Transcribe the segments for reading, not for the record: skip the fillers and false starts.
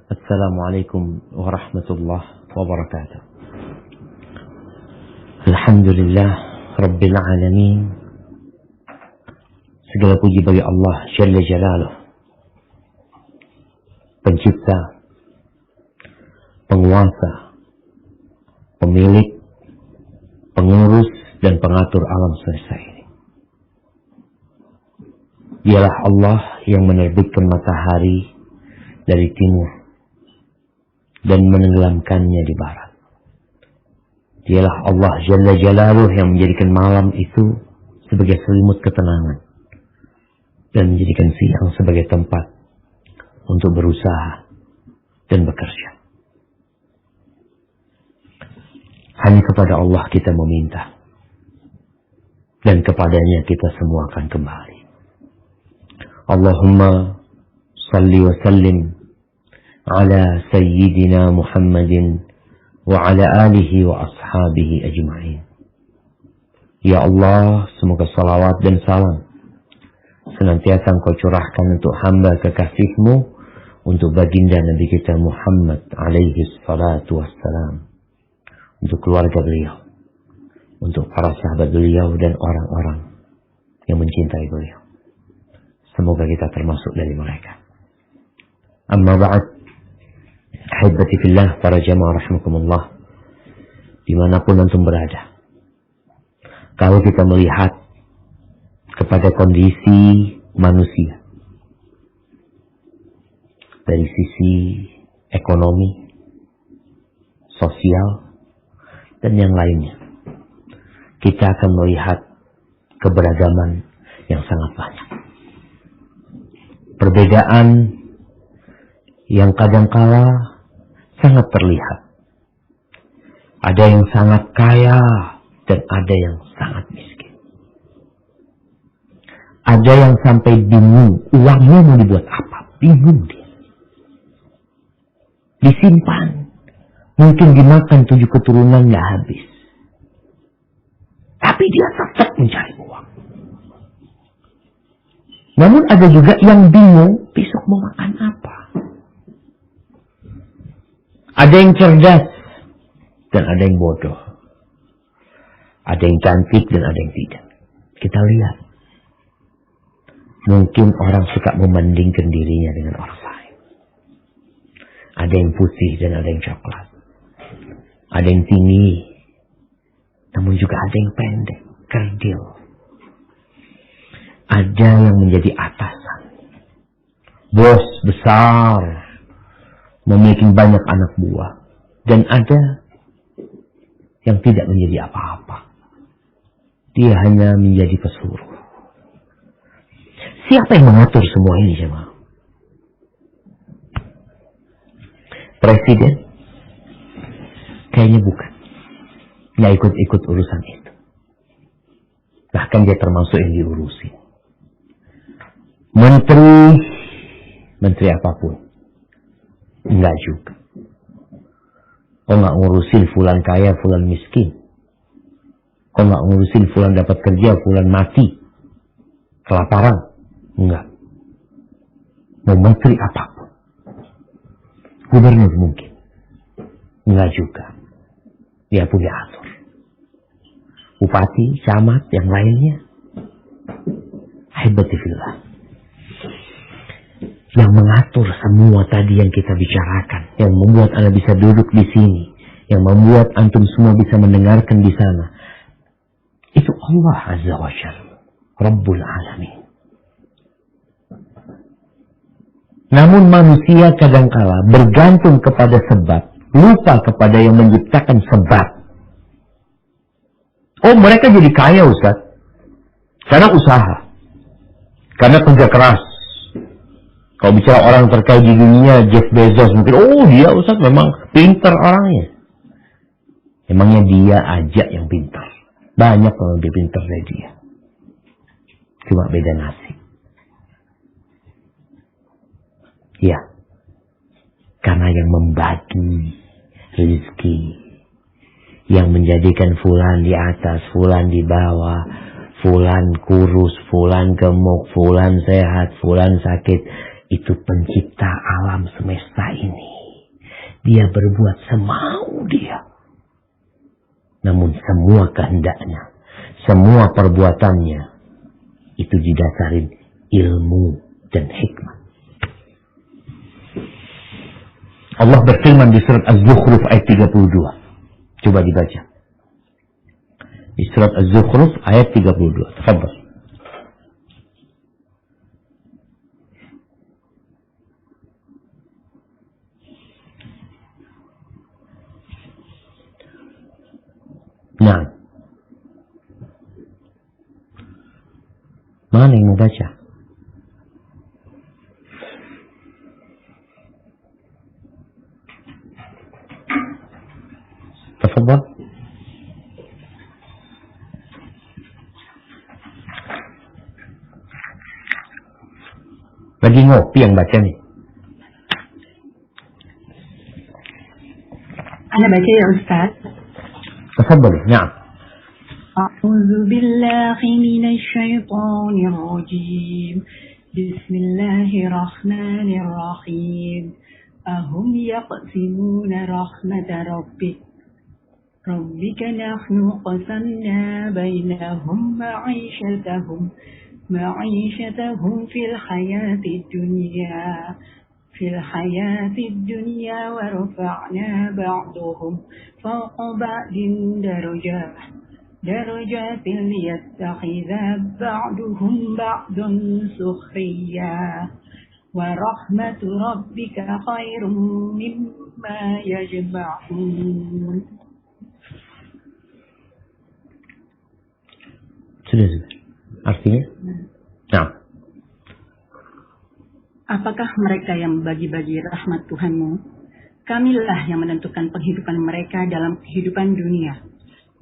Assalamualaikum warahmatullahi wabarakatuh. Alhamdulillah Rabbil Alamin. Segala puji bagi Allah Jalla Jalaluh, pencipta, penguasa, pemilik, pengurus, dan pengatur alam semesta ini. Dialah Allah yang menerbitkan matahari dari timur dan menenggelamkannya di barat. Dialah Allah Jalla Jalaluh yang menjadikan malam itu sebagai selimut ketenangan dan menjadikan siang sebagai tempat untuk berusaha dan bekerja. Hanya kepada Allah kita meminta, dan kepadanya kita semua akan kembali. Allahumma salli wa sallim ala sayyidina Muhammadin wa ala alihi wa ashabihi ajma'in. Ya Allah, semoga salawat dan salam senantiasa Engkau curahkan untuk hamba kekasih-Mu, untuk baginda Nabi kita Muhammad alaihi salatu wassalam, untuk keluarga beliau, untuk para sahabat beliau dan orang-orang yang mencintai beliau. Semoga kita termasuk dari mereka. Amma ba'd. Ahibati fillah, para jamaah rahimakumullah, dimanapun antum berada, kalau kita melihat kepada kondisi manusia dari sisi ekonomi, sosial, dan yang lainnya, kita akan melihat keberagaman yang sangat banyak. Perbedaan yang kadangkala sangat terlihat. Ada yang sangat kaya dan ada yang sangat miskin. Ada yang sampai bingung uangnya mau dibuat apa. Bingung dia. Disimpan. Mungkin dimakan 7 keturunan gak habis. Tapi dia tetap mencari uang. Namun ada juga yang bingung besok mau makan apa. Ada yang cerdas dan ada yang bodoh. Ada yang cantik dan ada yang tidak. Kita lihat. Mungkin orang suka membandingkan dirinya dengan orang lain. Ada yang putih dan ada yang coklat. Ada yang tinggi. Namun juga ada yang pendek, kerdil. Ada yang menjadi atasan. Bos besar. Memiliki banyak anak buah. Dan ada yang tidak menjadi apa-apa. Dia hanya menjadi pesuruh. Siapa yang mengatur semua ini, jemaah? Presiden? Kayaknya bukan. Nggak ikut-ikut urusan itu. Bahkan dia termasuk yang diurusin. Menteri apapun. Enggak juga. Kok nggak ngurusin fulan kaya, fulan miskin? Kok nggak ngurusin fulan dapat kerja, fulan mati? Kelaparan? Enggak. Mau menteri apapun. Gubernur mungkin. Enggak juga. Dia punya atur. Bupati, camat, yang lainnya. Hebatifillah. Yang mengatur semua tadi yang kita bicarakan, yang membuat Anda bisa duduk di sini, yang membuat antum semua bisa mendengarkan di sana, itu Allah Azza wa Jalla, Rabbul Alamin. Namun manusia kadangkala bergantung kepada sebab, lupa kepada yang menciptakan sebab. Oh, mereka jadi kaya, Ustaz, karena usaha, karena kerja keras. Kalau bicara orang terkaya di dunia, Jeff Bezos mungkin, oh dia Ustaz memang pintar orangnya. Emangnya dia aja yang pintar. Banyak orang lebih pintar dari dia. Cuma beda nasib. Ya. Karena yang membagi rezeki, yang menjadikan fulan di atas, fulan di bawah, fulan kurus, fulan gemuk, fulan sehat, fulan sakit, itu pencipta alam semesta ini. Dia berbuat semau dia. Namun semua kehendaknya, semua perbuatannya, itu didasarin ilmu dan hikmah. Allah berfirman di surat Az-Zukhruf ayat 32. Coba dibaca. Di surat Az-Zukhruf ayat 32. Tafadhal. Nah. Mana yang mau baca? Tafadhal. Lagi ngopi yang baca nih. Ana baca ya Ustaz. Tafadhal. Naam. A'udzu billahi minasy syaithanir rajim. Bismillahirrahmanirrahim. Ahum yaqsimuna rahmata rabbik. Rabbika nahnu qasamna bainahum معيشتهم في الحياة الدنيا ورفعنا بعضهم فوق بعض درجات ليتخذ بعضهم بعضا سخريا ورحمة ربك خير مما يجمعون. Sudah. Artinya? Nah. Apakah mereka yang membagi-bagi rahmat Tuhanmu? Kamilah yang menentukan penghidupan mereka dalam kehidupan dunia.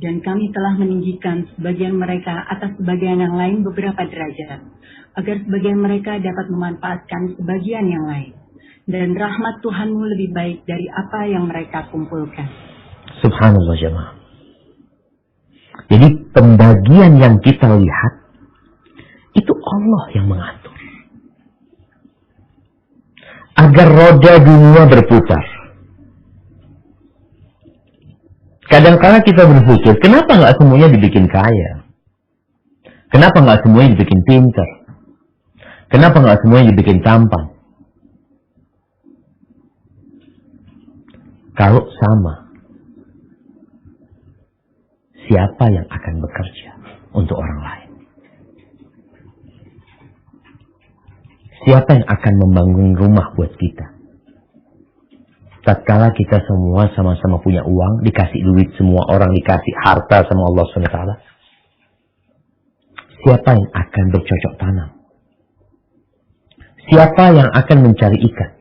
Dan kami telah meninggikan sebagian mereka atas sebagian yang lain beberapa derajat, agar sebagian mereka dapat memanfaatkan sebagian yang lain. Dan rahmat Tuhanmu lebih baik dari apa yang mereka kumpulkan. Subhanallah jemaah. Jadi pembagian yang kita lihat, itu Allah yang mengatur. Agar roda dunia berputar. Kadang-kadang kita berpikir, kenapa nggak semuanya dibikin kaya? Kenapa nggak semuanya dibikin pintar? Kenapa nggak semuanya dibikin tampan? Kalau sama, siapa yang akan bekerja untuk orang lain? Siapa yang akan membangun rumah buat kita? Tatkala kita semua sama-sama punya uang, dikasih duit, semua orang dikasih harta sama Allah SWT. Siapa yang akan bercocok tanam? Siapa yang akan mencari ikan?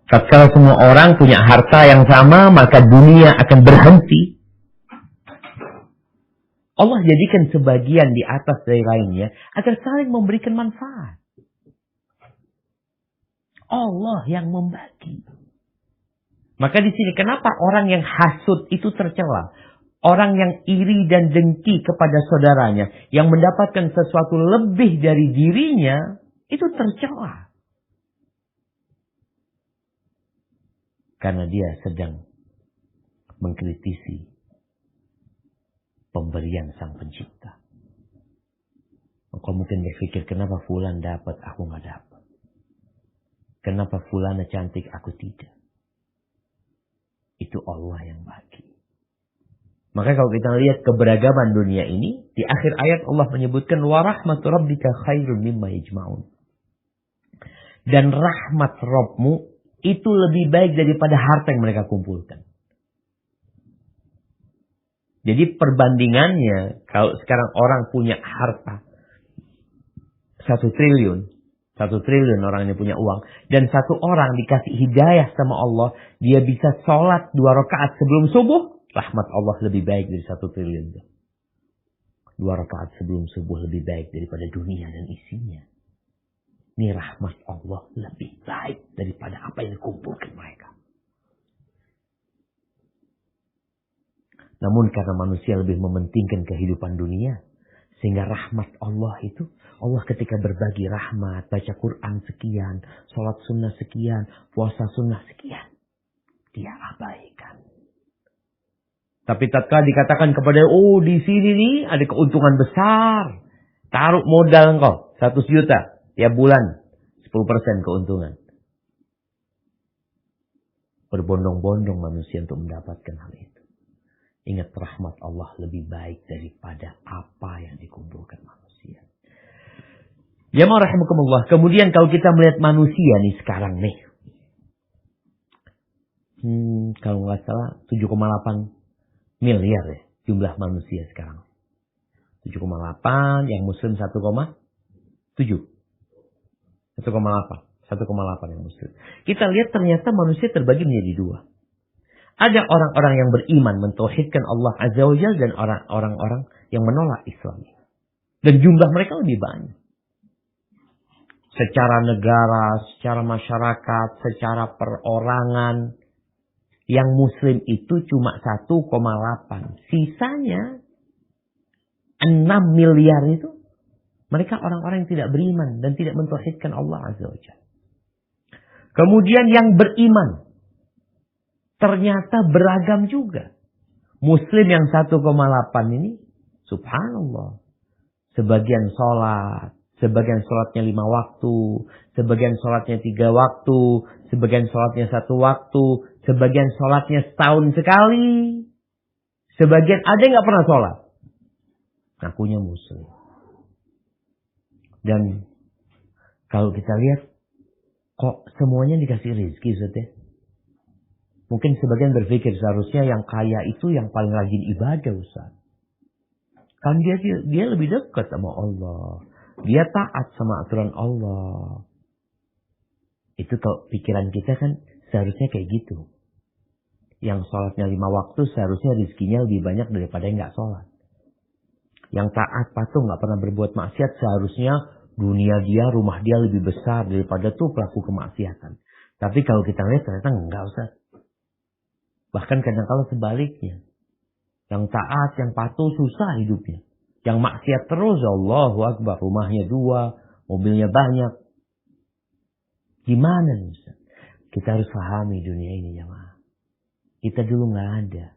Tatkala semua orang punya harta yang sama, maka dunia akan berhenti. Allah jadikan sebagian di atas dari lainnya agar saling memberikan manfaat. Allah yang membagi. Maka di sini kenapa orang yang hasud itu tercela? Orang yang iri dan dengki kepada saudaranya, yang mendapatkan sesuatu lebih dari dirinya, itu tercela. Karena dia sedang mengkritisi pemberian Sang Pencipta. Engkau mungkin berpikir, kenapa fulan dapat, aku nggak dapat? Kenapa fulana cantik, aku tidak? Itu Allah yang bagi. Maka kalau kita lihat keberagaman dunia ini, di akhir ayat Allah menyebutkan wa rahmatu rabbika khairun mimma yajma'un. Dan rahmat Rabbmu itu lebih baik daripada harta yang mereka kumpulkan. Jadi perbandingannya, kalau sekarang orang punya harta 1 triliun, 1 triliun orang ini punya uang, dan satu orang dikasih hidayah sama Allah, dia bisa sholat 2 rakaat sebelum subuh, rahmat Allah lebih baik dari 1 triliun. 2 rakaat sebelum subuh lebih baik daripada dunia dan isinya. Ini rahmat Allah lebih baik daripada apa yang dikumpulkan mereka. Namun karena manusia lebih mementingkan kehidupan dunia, sehingga rahmat Allah itu, Allah ketika berbagi rahmat, baca Quran sekian, sholat sunnah sekian, puasa sunnah sekian. dia abaikan. Tapi tatkala dikatakan kepada, di sini nih ada keuntungan besar. Taruh modal engkau 100 juta tiap bulan, 10% keuntungan. Berbondong-bondong manusia untuk mendapatkan hal itu. Ingat, rahmat Allah lebih baik daripada apa yang dikumpulkan manusia. Jamaah rahimakumullah. Kemudian kalau kita melihat manusia nih sekarang nih. Kalau nggak salah 7,8 miliar ya jumlah manusia sekarang. 7,8, yang muslim 1,7. 1,8 yang muslim. Kita lihat ternyata manusia terbagi menjadi dua. Ada orang-orang yang beriman mentauhidkan Allah Azza wa Jalla dan orang-orang yang menolak Islam. Dan jumlah mereka lebih banyak. Secara negara, secara masyarakat, secara perorangan, yang muslim itu cuma 1,8. Sisanya 6 miliar itu mereka orang-orang yang tidak beriman dan tidak mentauhidkan Allah Azza wa Jalla. Kemudian yang beriman ternyata beragam juga. Muslim yang 1,8 ini, subhanallah, sebagian sholat, sebagian sholatnya 5 waktu, sebagian sholatnya 3 waktu, sebagian sholatnya 1 waktu, sebagian sholatnya setahun sekali, sebagian ada yang nggak pernah sholat, ngakunya muslim. Dan kalau kita lihat, kok semuanya dikasih rezeki, Ustaz ya? Mungkin sebagian berpikir seharusnya yang kaya itu yang paling rajin ibadah, Ustaz. Kan dia lebih dekat sama Allah. Dia taat sama aturan Allah. Itu kalau pikiran kita kan seharusnya kayak gitu. Yang sholatnya 5 waktu seharusnya rezekinya lebih banyak daripada yang gak sholat. Yang taat patuh gak pernah berbuat maksiat seharusnya dunia dia, rumah dia lebih besar daripada tuh pelaku kemaksiatan. Tapi kalau kita lihat ternyata enggak, Ustaz. Bahkan kadang-kadang sebaliknya. Yang taat, yang patuh susah hidupnya. Yang maksiat terus, Allahu Akbar, rumahnya 2, mobilnya banyak. Gimana nih, Ustaz? Kita harus pahami dunia ini, jemaah. Kita dulu nggak ada.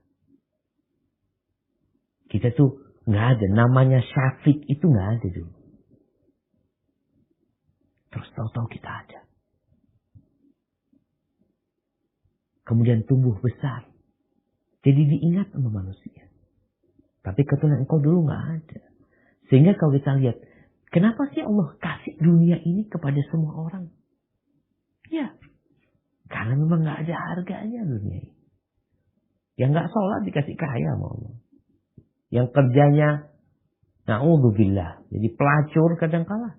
Kita tuh nggak ada. Namanya Syafiq itu nggak ada dulu. Terus tahu-tahu kita ada. Kemudian tumbuh besar. Jadi diingat sama manusia. Tapi keturunan engkau dulu nggak ada. Sehingga kalau kita lihat, kenapa sih Allah kasih dunia ini kepada semua orang? Ya, karena memang nggak ada harganya dunia ini. Yang nggak sholat dikasih kaya sama Allah. Yang kerjanya, na'udzubillah, jadi pelacur kadang-kala.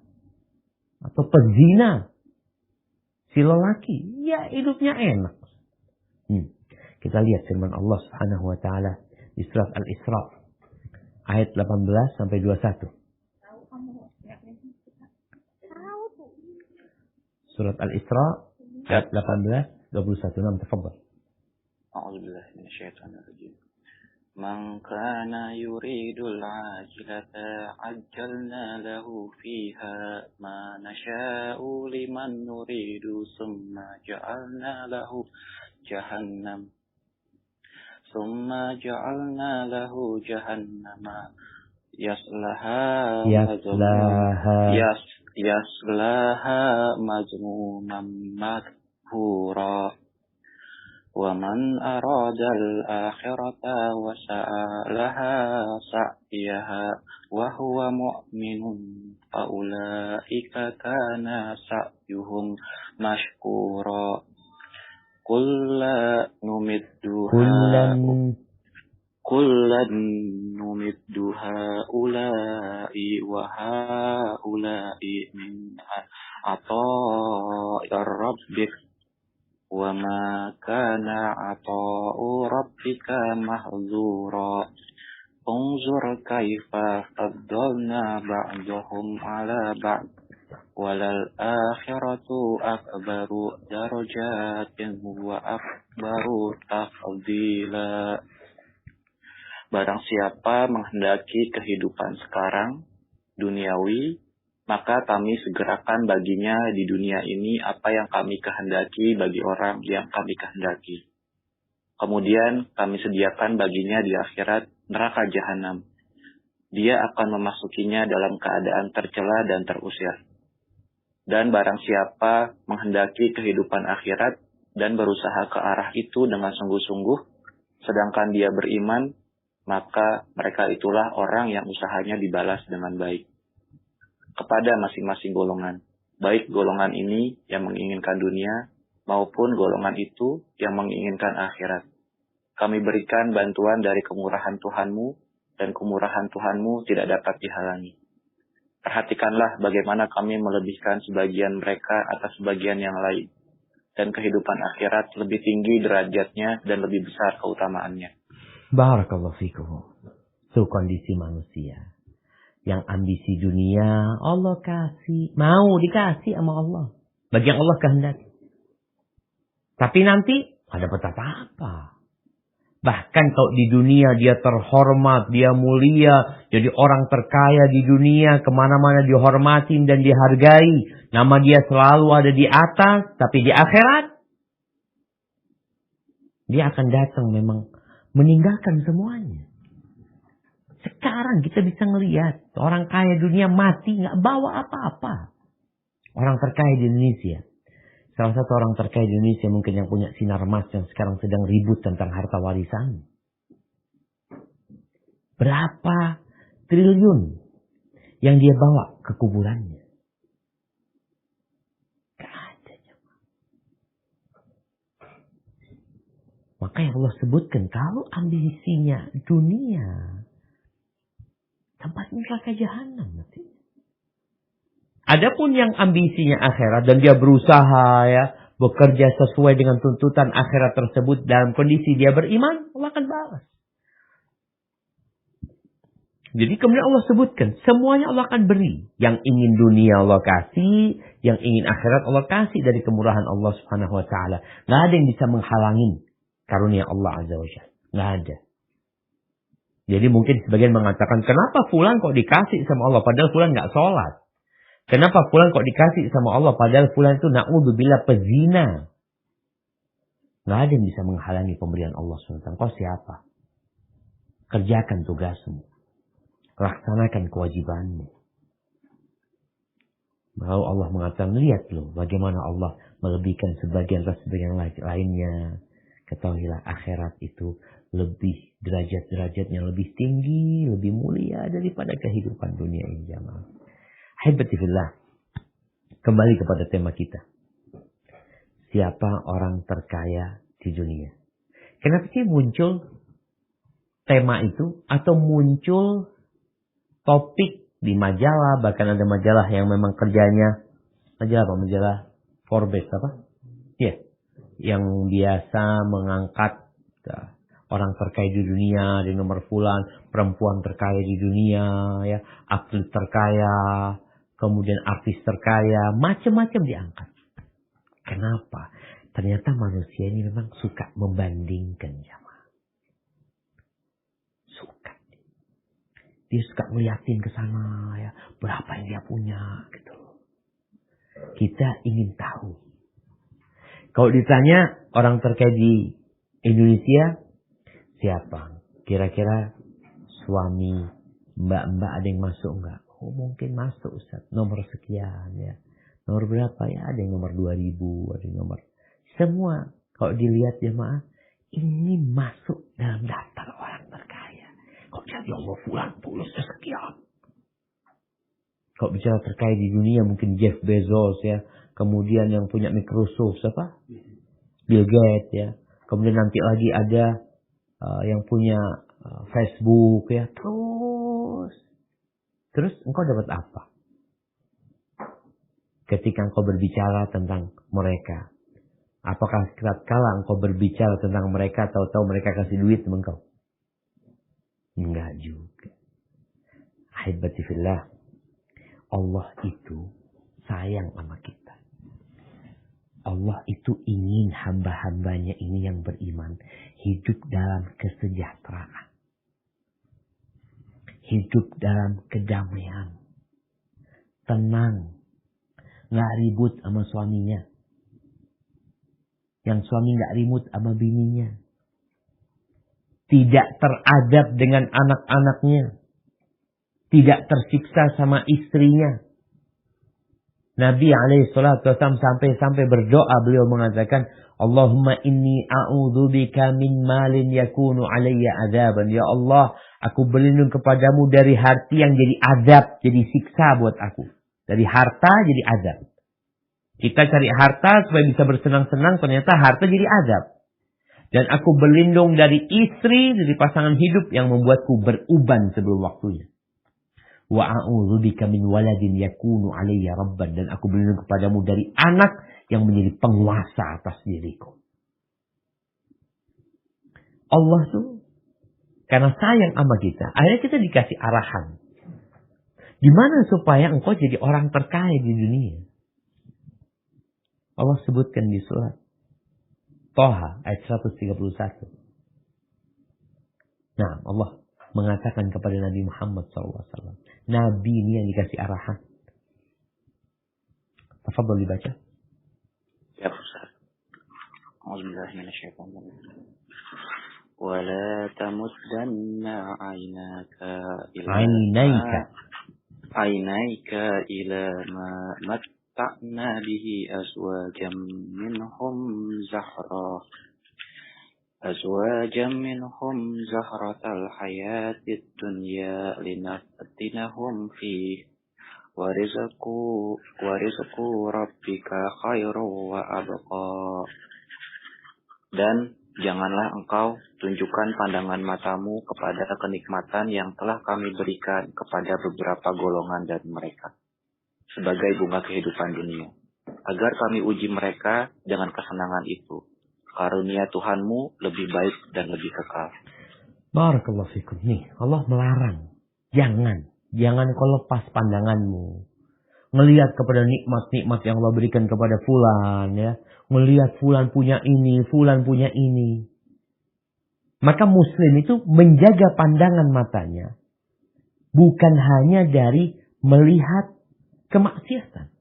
Atau pezina. Si lelaki. Ya hidupnya enak. Kita lihat firman Allah Subhanahu wa taala di surat Al-Isra ayat 18 sampai 21. Surat Al-Isra ayat 18 21. Tafadhal. A'udzubillahi minasyaitonir rajim. Man kana yuridul ajilata ajjalna lahu fiha ma nasha'u liman nuridu summa ja'alna lahu jahannama yaslaha mazmuman madhura. وَمَنْ أَرَادَ الْآخِرَةَ وَسَعَى لَهَا سَعْيَهَا وَهُوَ مُؤْمِنٌ فَأُولَئِكَ كَانَ سَعْيُهُمْ مَشْكُورًا كُلًّا نُمِدُّ هَؤُلَاءِ وَهَؤُلَاءِ مِنْ عَطَاءِ رَبِّكَ وَمَا كَانَ عَطَاءُ رَبِّكَ مَحْظُورًا انظُرْ كَيْفَ فَضَّلْنَا بَعْضَهُمْ عَلَى بَعْضٍ وَلَلْآخِرَةُ أَكْبَرُ دَرَجَاتٍ وَأَكْبَرُ تَفْضِيلًا. Barang siapa menghendaki kehidupan sekarang, duniawi, maka kami segerakan baginya di dunia ini apa yang kami kehendaki bagi orang yang kami kehendaki. Kemudian kami sediakan baginya di akhirat neraka jahanam. Dia akan memasukinya dalam keadaan tercela dan terusir. Dan barang siapa menghendaki kehidupan akhirat dan berusaha ke arah itu dengan sungguh-sungguh, sedangkan dia beriman, maka mereka itulah orang yang usahanya dibalas dengan baik. Kepada masing-masing golongan, baik golongan ini yang menginginkan dunia, maupun golongan itu yang menginginkan akhirat. Kami berikan bantuan dari kemurahan Tuhanmu, dan kemurahan Tuhanmu tidak dapat dihalangi. Perhatikanlah bagaimana kami melebihkan sebagian mereka atas sebagian yang lain. Dan kehidupan akhirat lebih tinggi derajatnya dan lebih besar keutamaannya. Barakallahu fikum. Itu kondisi manusia. Yang ambisi dunia, Allah kasih. Mau dikasih sama Allah. Bagi yang Allah kehendaki. Tapi nanti, ada dapat apa-apa. Bahkan kalau di dunia dia terhormat, dia mulia, jadi orang terkaya di dunia, kemana-mana dihormatin dan dihargai. Nama dia selalu ada di atas, tapi di akhirat, dia akan datang memang meninggalkan semuanya. Sekarang kita bisa ngelihat, orang kaya dunia mati, nggak bawa apa-apa. Orang terkaya di Indonesia. Salah satu orang terkaya di Indonesia mungkin yang punya sinar emas yang sekarang sedang ribut tentang harta warisan. Berapa triliun yang dia bawa ke kuburannya? Gak ada. Maka yang Allah sebutkan, kalau ambisinya dunia, tempatnya neraka jahanam nanti. Adapun yang ambisinya akhirat dan dia berusaha bekerja sesuai dengan tuntutan akhirat tersebut dalam kondisi dia beriman, Allah akan balas. Jadi kemudian Allah sebutkan, semuanya Allah akan beri. Yang ingin dunia Allah kasih, yang ingin akhirat Allah kasih dari kemurahan Allah Subhanahu wa taala. Enggak ada yang bisa menghalangi karunia Allah Azza wa Jalla. Enggak ada. Jadi mungkin sebagian mengatakan, kenapa fulan kok dikasih sama Allah padahal fulan enggak sholat? Kenapa fulan kok dikasih sama Allah padahal fulan itu na'udzubillah pezina? Nggak ada yang bisa menghalangi pemberian Allah SWT. Kau siapa? Kerjakan tugasmu. Laksanakan kewajibanmu. Lalu Allah mengatakan, lihat loh bagaimana Allah melebihkan sebagian atas sebagian lainnya. Ketahuilah akhirat itu lebih derajat-derajatnya lebih tinggi, lebih mulia daripada kehidupan dunia ini, jamaah. Hibatifillah. Kembali kepada tema kita. Siapa orang terkaya di dunia? Kenapa sih muncul tema itu? Atau muncul topik di majalah. Bahkan ada majalah yang memang kerjanya. Majalah apa? Majalah Forbes apa? Ya. Yang biasa mengangkat orang terkaya di dunia. Di nomor fulan. Perempuan terkaya di dunia. Atlet terkaya. Kemudian artis terkaya, macam-macam diangkat. Kenapa? Ternyata manusia ini memang suka membandingkan, jamaah. Suka. Dia suka ngeliatin ke sana, berapa yang dia punya, gitu. Kita ingin tahu. Kalau ditanya orang terkaya di Indonesia, siapa? Kira-kira suami, mbak-mbak ada yang masuk enggak? Oh, mungkin masuk Ustaz. Nomor sekian Nomor berapa ada yang nomor 2000, ada yang nomor. Semua kalau dilihat jemaah, ini masuk dalam daftar orang terkaya. Kok jadi Allah fulan tulisnya sekian. Kalau bicara terkaya di dunia mungkin Jeff Bezos kemudian yang punya Microsoft siapa? Bill Gates Kemudian nanti lagi ada yang punya Facebook Terus engkau dapat apa? Ketika engkau berbicara tentang mereka. Apakah kala engkau berbicara tentang mereka, tahu-tahu mereka kasih duit sama engkau? Enggak juga. Ahibati fillah. Allah itu sayang sama kita. Allah itu ingin hamba-hambanya ini yang beriman hidup dalam kesejahteraan. Hidup dalam kedamaian. Tenang. Nggak ribut sama suaminya. Yang suami nggak ribut sama bininya. tidak teradab dengan anak-anaknya, tidak tersiksa sama istrinya. Nabi SAW sampai berdoa, beliau mengatakan, Allahumma inni a'udzubika min malin yakunu alayya adaban. Ya Allah, aku berlindung kepadamu dari harta yang jadi adab, jadi siksa buat aku. Dari harta jadi adab. Kita cari harta supaya bisa bersenang-senang, ternyata harta jadi adab. Dan aku berlindung dari istri, dari pasangan hidup yang membuatku beruban sebelum waktunya. Wa a'udzubika min waladin yakunu alayya rabban, dan aku berlindung kepadamu dari anak yang menjadi penguasa atas diriku. Allah tuh karena sayang sama kita, akhirnya kita dikasih arahan. Gimana supaya engkau jadi orang terkaya di dunia? Allah sebutkan di surat Toha ayat 131. Nah, Allah mengatakan kepada Nabi Muhammad SAW. Nabi ini yang dikasih arahan. Tafadhol dibaca. Ya, Ustaz. Auzubillahi minasyaitonir. Wala tamuddanna 'ainaika ila ma matta'na bihi azwajam minhum zahratal hayatid dunya linaftinahum fi wa rizqu rabbika khairu wa abqa. Dan janganlah engkau tunjukkan pandangan matamu kepada kenikmatan yang telah kami berikan kepada beberapa golongan dari mereka sebagai bunga kehidupan dunia, agar kami uji mereka dengan kesenangan itu. Karunia Tuhanmu lebih baik dan lebih kekal. Barakallahu fikum. Nih, Allah melarang. Jangan kau lepas pandanganmu. Ngelihat kepada nikmat-nikmat yang Allah berikan kepada fulan, ya. Ngelihat fulan punya ini, fulan punya ini. Maka muslim itu menjaga pandangan matanya. Bukan hanya dari melihat kemaksiatan.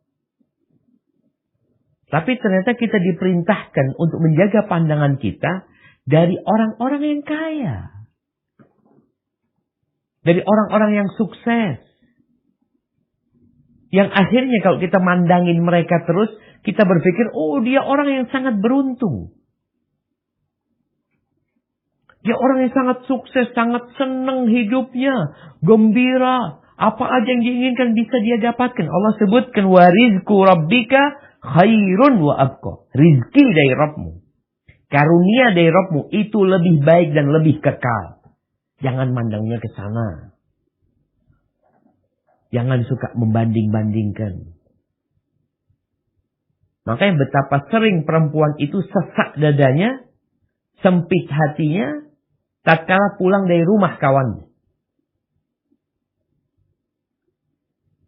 Tapi ternyata kita diperintahkan untuk menjaga pandangan kita dari orang-orang yang kaya. Dari orang-orang yang sukses. Yang akhirnya kalau kita mandangin mereka terus, kita berpikir, oh dia orang yang sangat beruntung. Dia orang yang sangat sukses, sangat senang hidupnya, gembira. Apa aja yang diinginkan bisa dia dapatkan. Allah sebutkan, wa rizqu rabbika khairun wa abqa. Rizki dari Rabbmu, karunia dari Rabbmu itu lebih baik dan lebih kekal. Jangan mandangnya ke sana. Jangan suka membanding-bandingkan. Makanya betapa sering perempuan itu sesak dadanya, sempit hatinya, tatkala pulang dari rumah kawannya.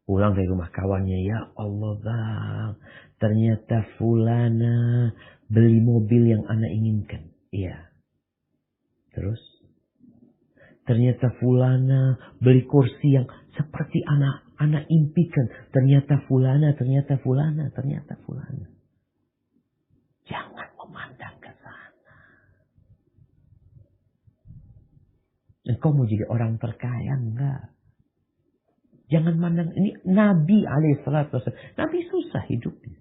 Pulang dari rumah kawannya, ya Allah bang, ternyata fulana beli mobil yang anak inginkan. Iya. Terus? Ternyata fulana beli kursi yang seperti anak impikan. Ternyata fulana. Jangan memandang ke sana. Engkau mau jadi orang terkaya? Enggak. Jangan mandang. Ini Nabi alaihissalam. Nabi susah hidupnya.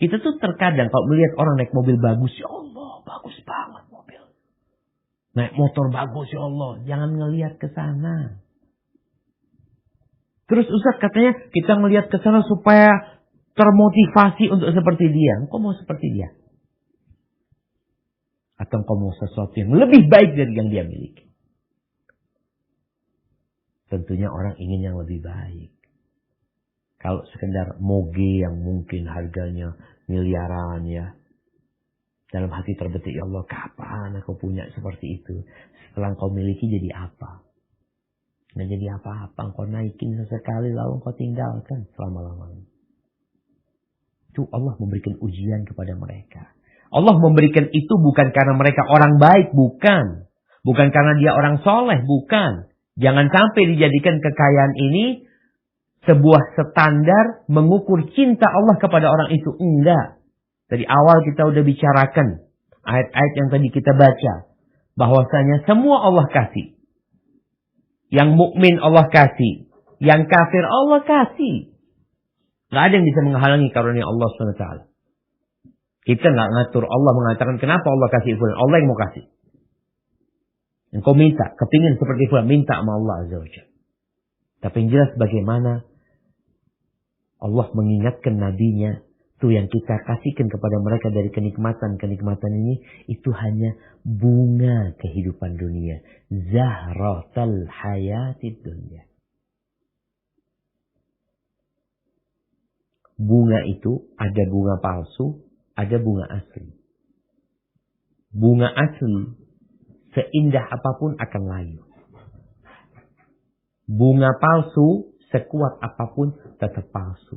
Kita tuh terkadang kalau melihat orang naik mobil bagus, ya Allah, bagus banget mobil. Naik motor bagus, ya Allah. Jangan ngelihat ke sana. Terus Ustaz katanya kita ngelihat ke sana supaya termotivasi untuk seperti dia. Engkau mau seperti dia? Atau engkau mau sesuatu yang lebih baik dari yang dia miliki? Tentunya orang ingin yang lebih baik. Kalau sekedar moge yang mungkin harganya miliaran ya. Dalam hati terbetik, ya Allah kapan aku punya seperti itu. Setelah engkau miliki jadi apa? Nggak jadi apa-apa. Engkau naikin sesekali lalu engkau tinggalkan selama-lamanya. Itu Allah memberikan ujian kepada mereka. Allah memberikan itu bukan karena mereka orang baik. Bukan. Bukan karena dia orang soleh. Bukan. Jangan sampai dijadikan kekayaan ini sebuah standar mengukur cinta Allah kepada orang itu. Enggak. Dari awal kita udah bicarakan. Ayat-ayat yang tadi kita baca. Bahwasanya semua Allah kasih. Yang mukmin Allah kasih. Yang kafir Allah kasih. Nggak ada yang bisa menghalangi karunia Allah SWT. Kita nggak ngatur. Allah mengatakan kenapa Allah kasih fulan. Allah yang mau kasih. Engkau minta, kepingin seperti fulan, minta sama Allah Azza wa Jalla. Tapi yang jelas bagaimana Allah mengingatkan nabinya, itu yang kita kasihkan kepada mereka dari kenikmatan-kenikmatan ini, itu hanya bunga kehidupan dunia. Zahratal hayatid dunya. Bunga itu ada bunga palsu, ada bunga asli. Bunga asli seindah apapun akan layu. Bunga palsu sekuat apapun tetap palsu.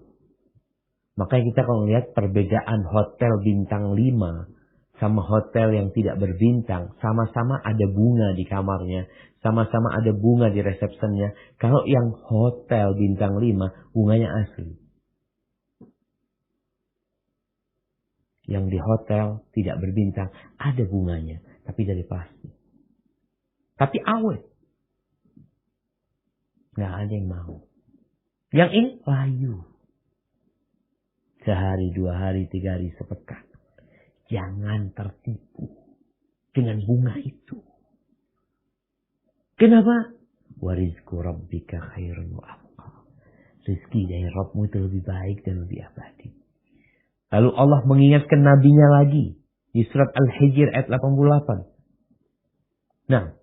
Makanya kita kalau lihat perbedaan hotel bintang 5 sama hotel yang tidak berbintang, sama-sama ada bunga di kamarnya, sama-sama ada bunga di resepsinya. Kalau yang hotel bintang 5 bunganya asli. Yang di hotel tidak berbintang ada bunganya, tapi dari plastik. Tapi awet. Nggak ada yang mau. Yang ini layu. Sehari, 2 hari, 3 hari, sepekan. Jangan tertipu dengan bunga itu. Kenapa? Warizku rabbika khairun wa abqa. Rizki dari Rabbmu itu lebih baik dan lebih abadi. Lalu Allah mengingatkan nabinya lagi. Di surat Al-Hijr ayat 88. Nah,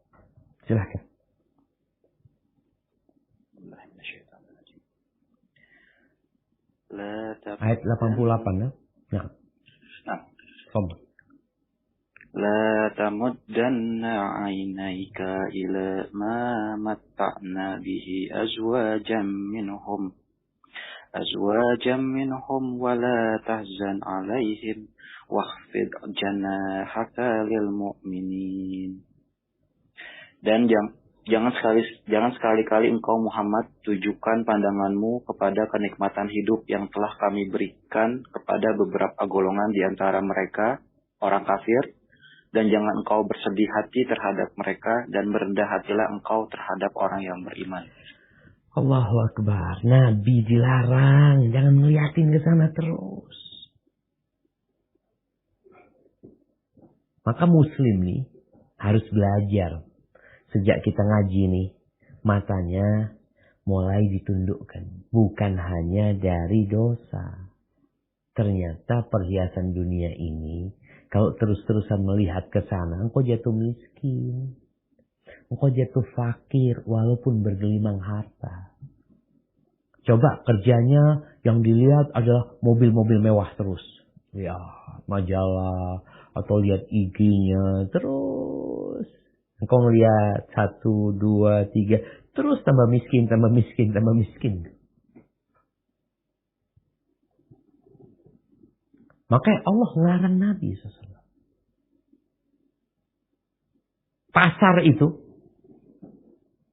silahkan. Ayat 88 ya. Nah. Sombong. La tamuddanna 'ainaika ila ma matta'na bihi azwajan minhum wa la tahzan 'alaihim wakhfid janahaka lil mu'minin. Dan jangan sekali-kali engkau Muhammad tujukan pandanganmu kepada kenikmatan hidup yang telah kami berikan kepada beberapa golongan di antara mereka, orang kafir, dan jangan engkau bersedih hati terhadap mereka dan merendah hatilah engkau terhadap orang yang beriman. Allahu Akbar. Nabi dilarang, jangan ngeliatin ke sana terus. Maka muslim nih harus belajar. Sejak kita ngaji nih, matanya mulai ditundukkan. Bukan hanya dari dosa. Ternyata perhiasan dunia ini, kalau terus-terusan melihat ke sana, engkau jatuh miskin. Engkau jatuh fakir, walaupun bergelimang harta. Coba kerjanya yang dilihat adalah mobil-mobil mewah terus. Ya, majalah, atau lihat IG-nya terus. Engkau melihat 1, 2, 3. Terus tambah miskin, tambah miskin, tambah miskin. Makanya Allah melarang Nabi SAW. Pasar itu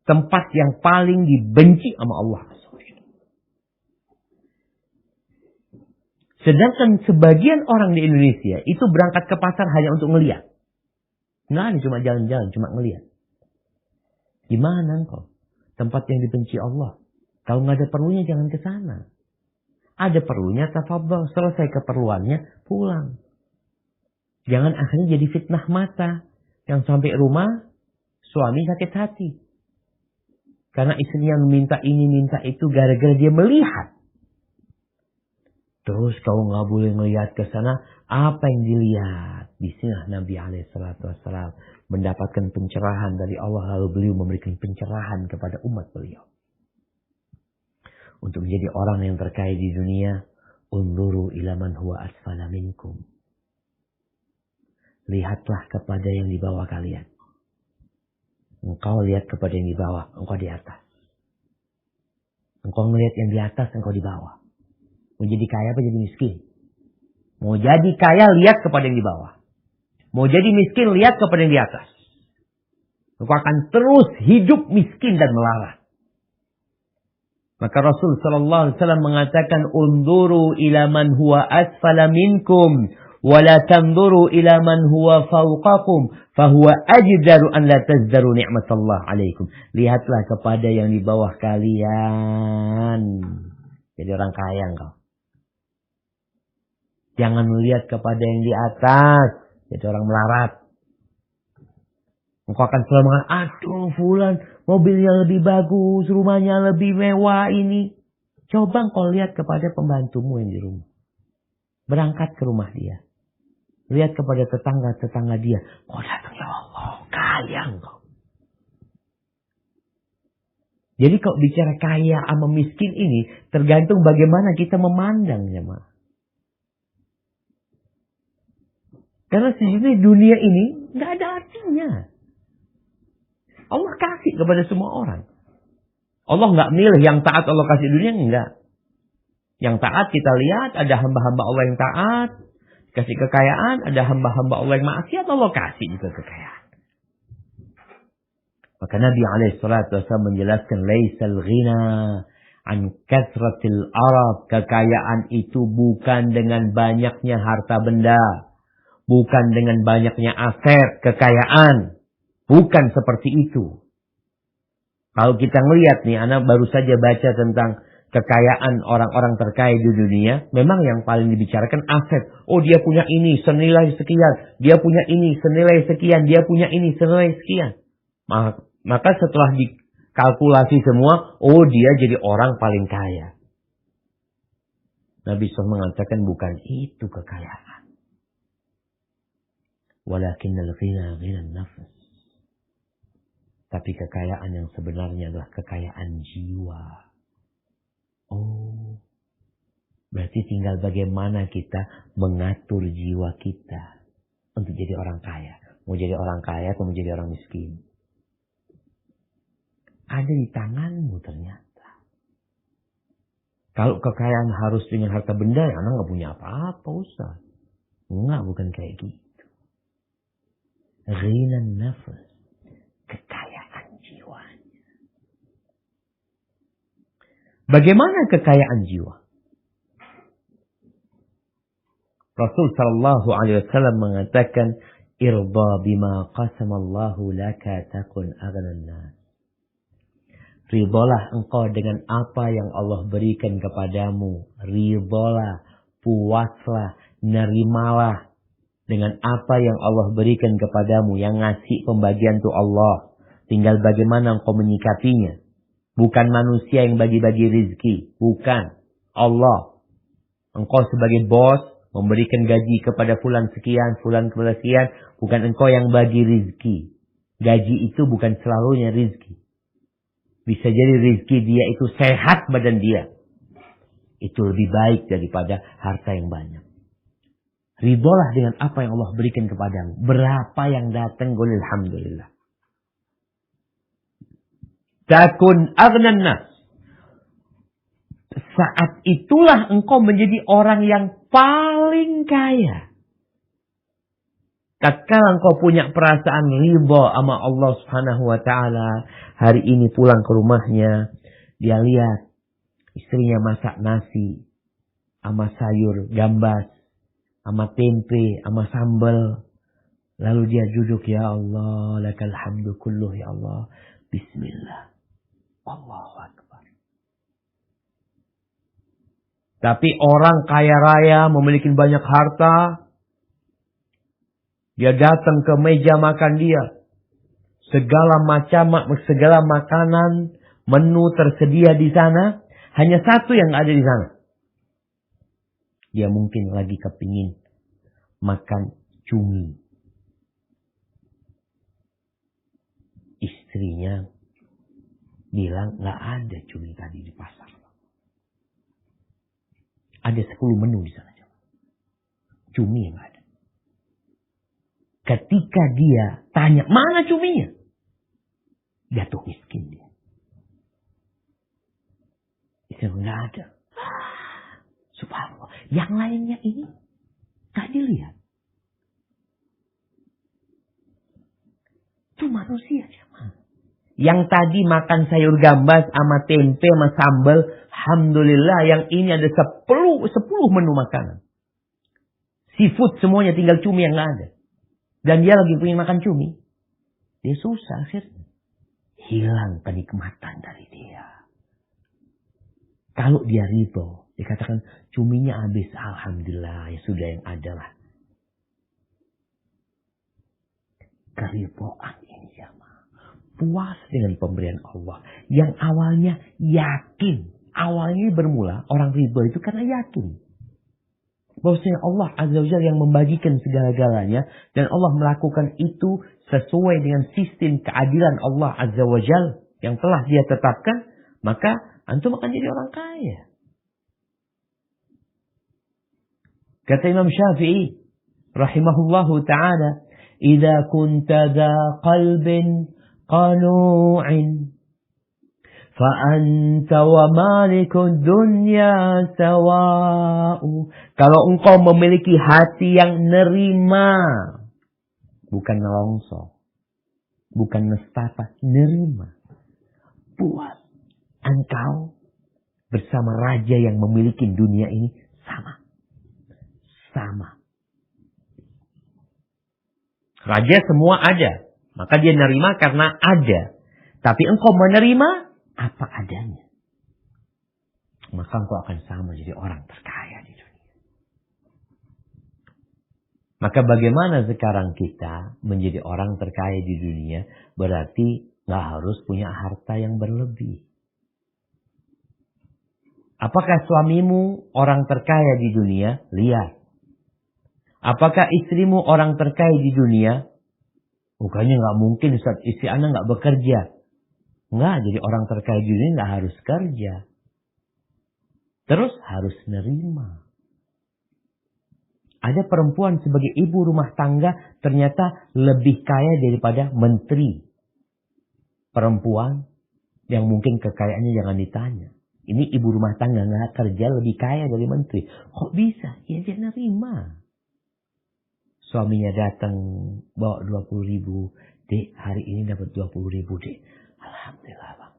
tempat yang paling dibenci sama Allah. Sedangkan sebagian orang di Indonesia itu berangkat ke pasar hanya untuk ngelihat. Nggak ada, cuma jalan-jalan, cuma ngelihat. Gimana engkau? Tempat yang dibenci Allah. Kalau nggak ada perlunya jangan ke sana. Ada perlunya tafadhol, selesai keperluannya pulang. Jangan akhirnya jadi fitnah mata. Yang sampai rumah suami sakit hati. Karena istrinya minta ini, minta itu gara-gara dia melihat. Terus kau nggak boleh ngelihat ke sana. Apa yang dilihat? Disinilah Nabi SAW mendapatkan pencerahan dari Allah. Lalu beliau memberikan pencerahan kepada umat beliau. Untuk menjadi orang yang terkaya di dunia. Unzuru ila man huwa asfala minkum. Lihatlah kepada yang di bawah kalian. Engkau lihat kepada yang di bawah. Engkau di atas. Engkau melihat yang di atas. Engkau di bawah. Mau jadi kaya apa jadi miskin? Mau jadi kaya lihat kepada yang di bawah. Mau jadi miskin lihat kepada yang di atas. Engkau akan terus hidup miskin dan melarat. Maka Rasul sallallahu alaihi wasallam mengatakan, "Unduru ila man huwa asfala minkum وَلَا تَنْظُرُوا إِلَى مَنْ هُوَ فَوْقَكُمْ فَهُوَ أَجْدَرُ أَنْ لَا تَزْدَرُوا نِعْمَةَ اللَّهِ عَلَيْكُمْ. Lihatlah kepada yang di bawah kalian. Jadi orang kaya engkau. Jangan melihat kepada yang di atas. Jadi orang melarat. Engkau akan selalu mengatakan, aduh fulan, mobilnya lebih bagus, rumahnya lebih mewah ini. Coba engkau lihat kepada pembantumu yang di rumah. Berangkat ke rumah dia. Lihat kepada tetangga-tetangga dia. Kau datang, ya Allah, kaya engkau. Jadi kalau bicara kaya sama miskin ini, tergantung bagaimana kita memandangnya, Ma. Karena sebenarnya dunia ini nggak ada artinya. Allah kasih kepada semua orang. Allah nggak milih yang taat Allah kasih dunia, enggak. Yang taat kita lihat ada hamba-hamba Allah yang taat, kasih kekayaan, ada hamba-hamba Allah yang maksiat, Allah kasih juga kekayaan. Maka Nabi SAW menjelaskan, laisal ghina an kathratil arab. Kekayaan itu bukan dengan banyaknya harta benda, bukan dengan banyaknya aset, kekayaan. Bukan seperti itu. Kalau kita ngelihat nih, anak baru saja baca tentang kekayaan orang-orang terkaya di dunia, memang yang paling dibicarakan aset. Oh, dia punya ini senilai sekian, dia punya ini senilai sekian, dia punya ini senilai sekian. Maka setelah dikalkulasi semua, oh dia jadi orang paling kaya. Nabi SAW mengatakan bukan itu kekayaan. Walakinnal ghina ghinan nafs. Tapi kekayaan yang sebenarnya adalah kekayaan jiwa. Oh, berarti tinggal bagaimana kita mengatur jiwa kita untuk jadi orang kaya. Mau jadi orang kaya atau mau jadi orang miskin. Ada di tanganmu ternyata. Kalau kekayaan harus dengan harta benda, ya anak nggak punya apa-apa, Ustaz. Enggak, bukan kayak gitu. Ghinan nafs. Kekayaan jiwanya. Bagaimana kekayaan jiwa? Rasul sallallahu alaihi wasallam mengatakan, irda bima qasamallahu laka takun aghnan nas. Ridalah engkau dengan apa yang Allah berikan kepadamu. Ridalah, puaslah, nerimalah dengan apa yang Allah berikan kepadamu. Yang ngasih pembagian itu Allah. Tinggal bagaimana engkau menyikapinya. Bukan manusia yang bagi-bagi rizki. Bukan. Allah. Engkau sebagai bos memberikan gaji kepada fulan sekian, fulan kepada sekian. Bukan engkau yang bagi rizki. Gaji itu bukan selalunya rizki. Bisa jadi rizki dia itu sehat badan dia. Itu lebih baik daripada harta yang banyak. Ridolah dengan apa yang Allah berikan kepadamu. Berapa yang datang, qul alhamdulillah. Takun aghnan nas. Saat itulah engkau menjadi orang yang paling kaya. Tatkala engkau punya perasaan ridha sama Allah Subhanahu wa taala, hari ini pulang ke rumahnya, dia lihat istrinya masak nasi sama sayur gambas, sama tempe, sama sambal. Lalu dia duduk, ya Allah, lakal hamdu kulluh, ya Allah. Bismillah. Allahu Akbar. Tapi orang kaya raya memiliki banyak harta. Dia datang ke meja makan dia. Segala makanan, menu tersedia di sana. Hanya satu yang ada di sana. Dia mungkin lagi kepingin makan cumi. Istrinya bilang nggak ada cumi tadi di pasar. Ada 10 menu di sana. Cumi yang ada. Ketika dia tanya, mana cuminya? Jatuh miskin dia. Istrinya nggak ada. Subhanallah. Yang lainnya ini tak dilihat. Itu manusia cuman. Yang tadi makan sayur gambas sama tempe sama sambal, alhamdulillah yang ini ada 10 menu makanan. Seafood semuanya, tinggal cumi yang nggak ada. Dan dia lagi pengen makan cumi. Dia susah akhirnya. Hilang kenikmatan dari dia. Kalau dia riba, dikatakan cuminya habis. Alhamdulillah, ya sudah yang ada lah. Keriboan ini jamaah. Puas dengan pemberian Allah. Yang awalnya yakin. Awalnya bermula orang riba itu karena yakin. Bahwasanya Allah Azza wa Jalla yang membagikan segala-galanya. Dan Allah melakukan itu sesuai dengan sistem keadilan Allah Azza wa Jalla yang telah dia tetapkan. Maka antum akan jadi orang kaya. Kata Imam Syafi'i rahimahullahu ta'ala. Idza kunta dha qalbin qanu'in. فَأَنْتَ وَمَالِكُ الدُّنْيَا سَوَاءُ. Kalau engkau memiliki hati yang nerima. Bukan nelongso. Bukan nestapa. Nerima. Puas. Engkau bersama raja yang memiliki dunia ini sama. Sama. Raja semua ada. Maka dia nerima karena ada. Tapi engkau menerima apa adanya. Maka engkau akan sama jadi orang terkaya di dunia. Maka bagaimana sekarang kita menjadi orang terkaya di dunia? Berarti gak harus punya harta yang berlebih. Apakah suamimu orang terkaya di dunia? Lihat. Apakah istrimu orang terkaya di dunia? Bukannya gak mungkin Ustaz, istri Anda gak bekerja. Enggak, jadi orang terkaya di dunia enggak harus kerja. Terus harus nerima. Ada perempuan sebagai ibu rumah tangga ternyata lebih kaya daripada menteri. Perempuan yang mungkin kekayaannya jangan ditanya. Ini ibu rumah tangga enggak kerja lebih kaya dari menteri. Kok bisa? Ya dia nerima. Suaminya datang bawa 20.000. Dek, hari ini dapat 20.000 dek. Alhamdulillah bang.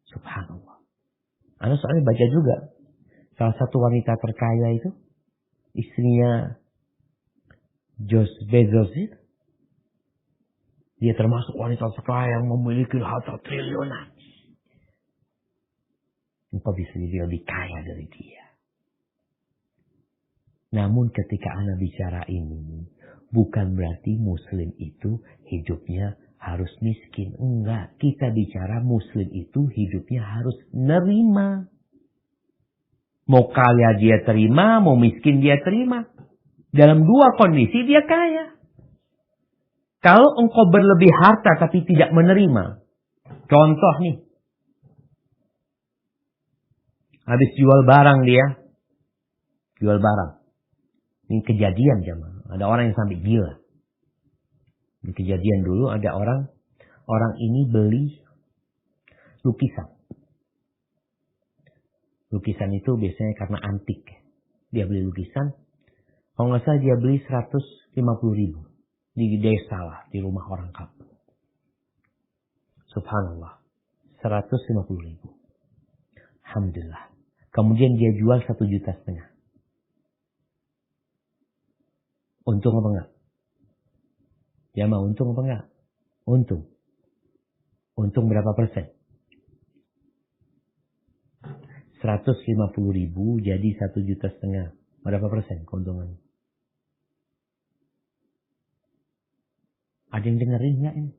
Subhanallah. Anda soalnya baca juga. Salah satu wanita terkaya itu. Istrinya Jeff Bezos itu. Dia termasuk wanita terkaya yang memiliki harta triliunan. Engkau bisa jadi lebih kaya dari dia. Namun ketika Anda bicara ini. Bukan berarti muslim itu hidupnya harus miskin. Enggak. Kita bicara muslim itu hidupnya harus nerima. Mau kaya dia terima. Mau miskin dia terima. Dalam dua kondisi dia kaya. Kalau engkau berlebih harta tapi tidak menerima. Contoh nih. Habis jual barang dia. Jual barang. Ini kejadian jemaah. Ada orang yang sampai gila. Di kejadian dulu ada orang ini beli lukisan. Lukisan itu biasanya karena antik. Dia beli lukisan. Kalau nggak salah dia beli 150.000 di desa lah, di rumah orang kampung. Subhanallah. 150.000. Alhamdulillah. Kemudian dia jual 1,5 juta. Untung apa enggak? Ya mah untung apa enggak? Untung. Untung berapa persen? 150.000 jadi 1,5 juta. Berapa persen keuntungannya? Ada yang dengerin enggak ini?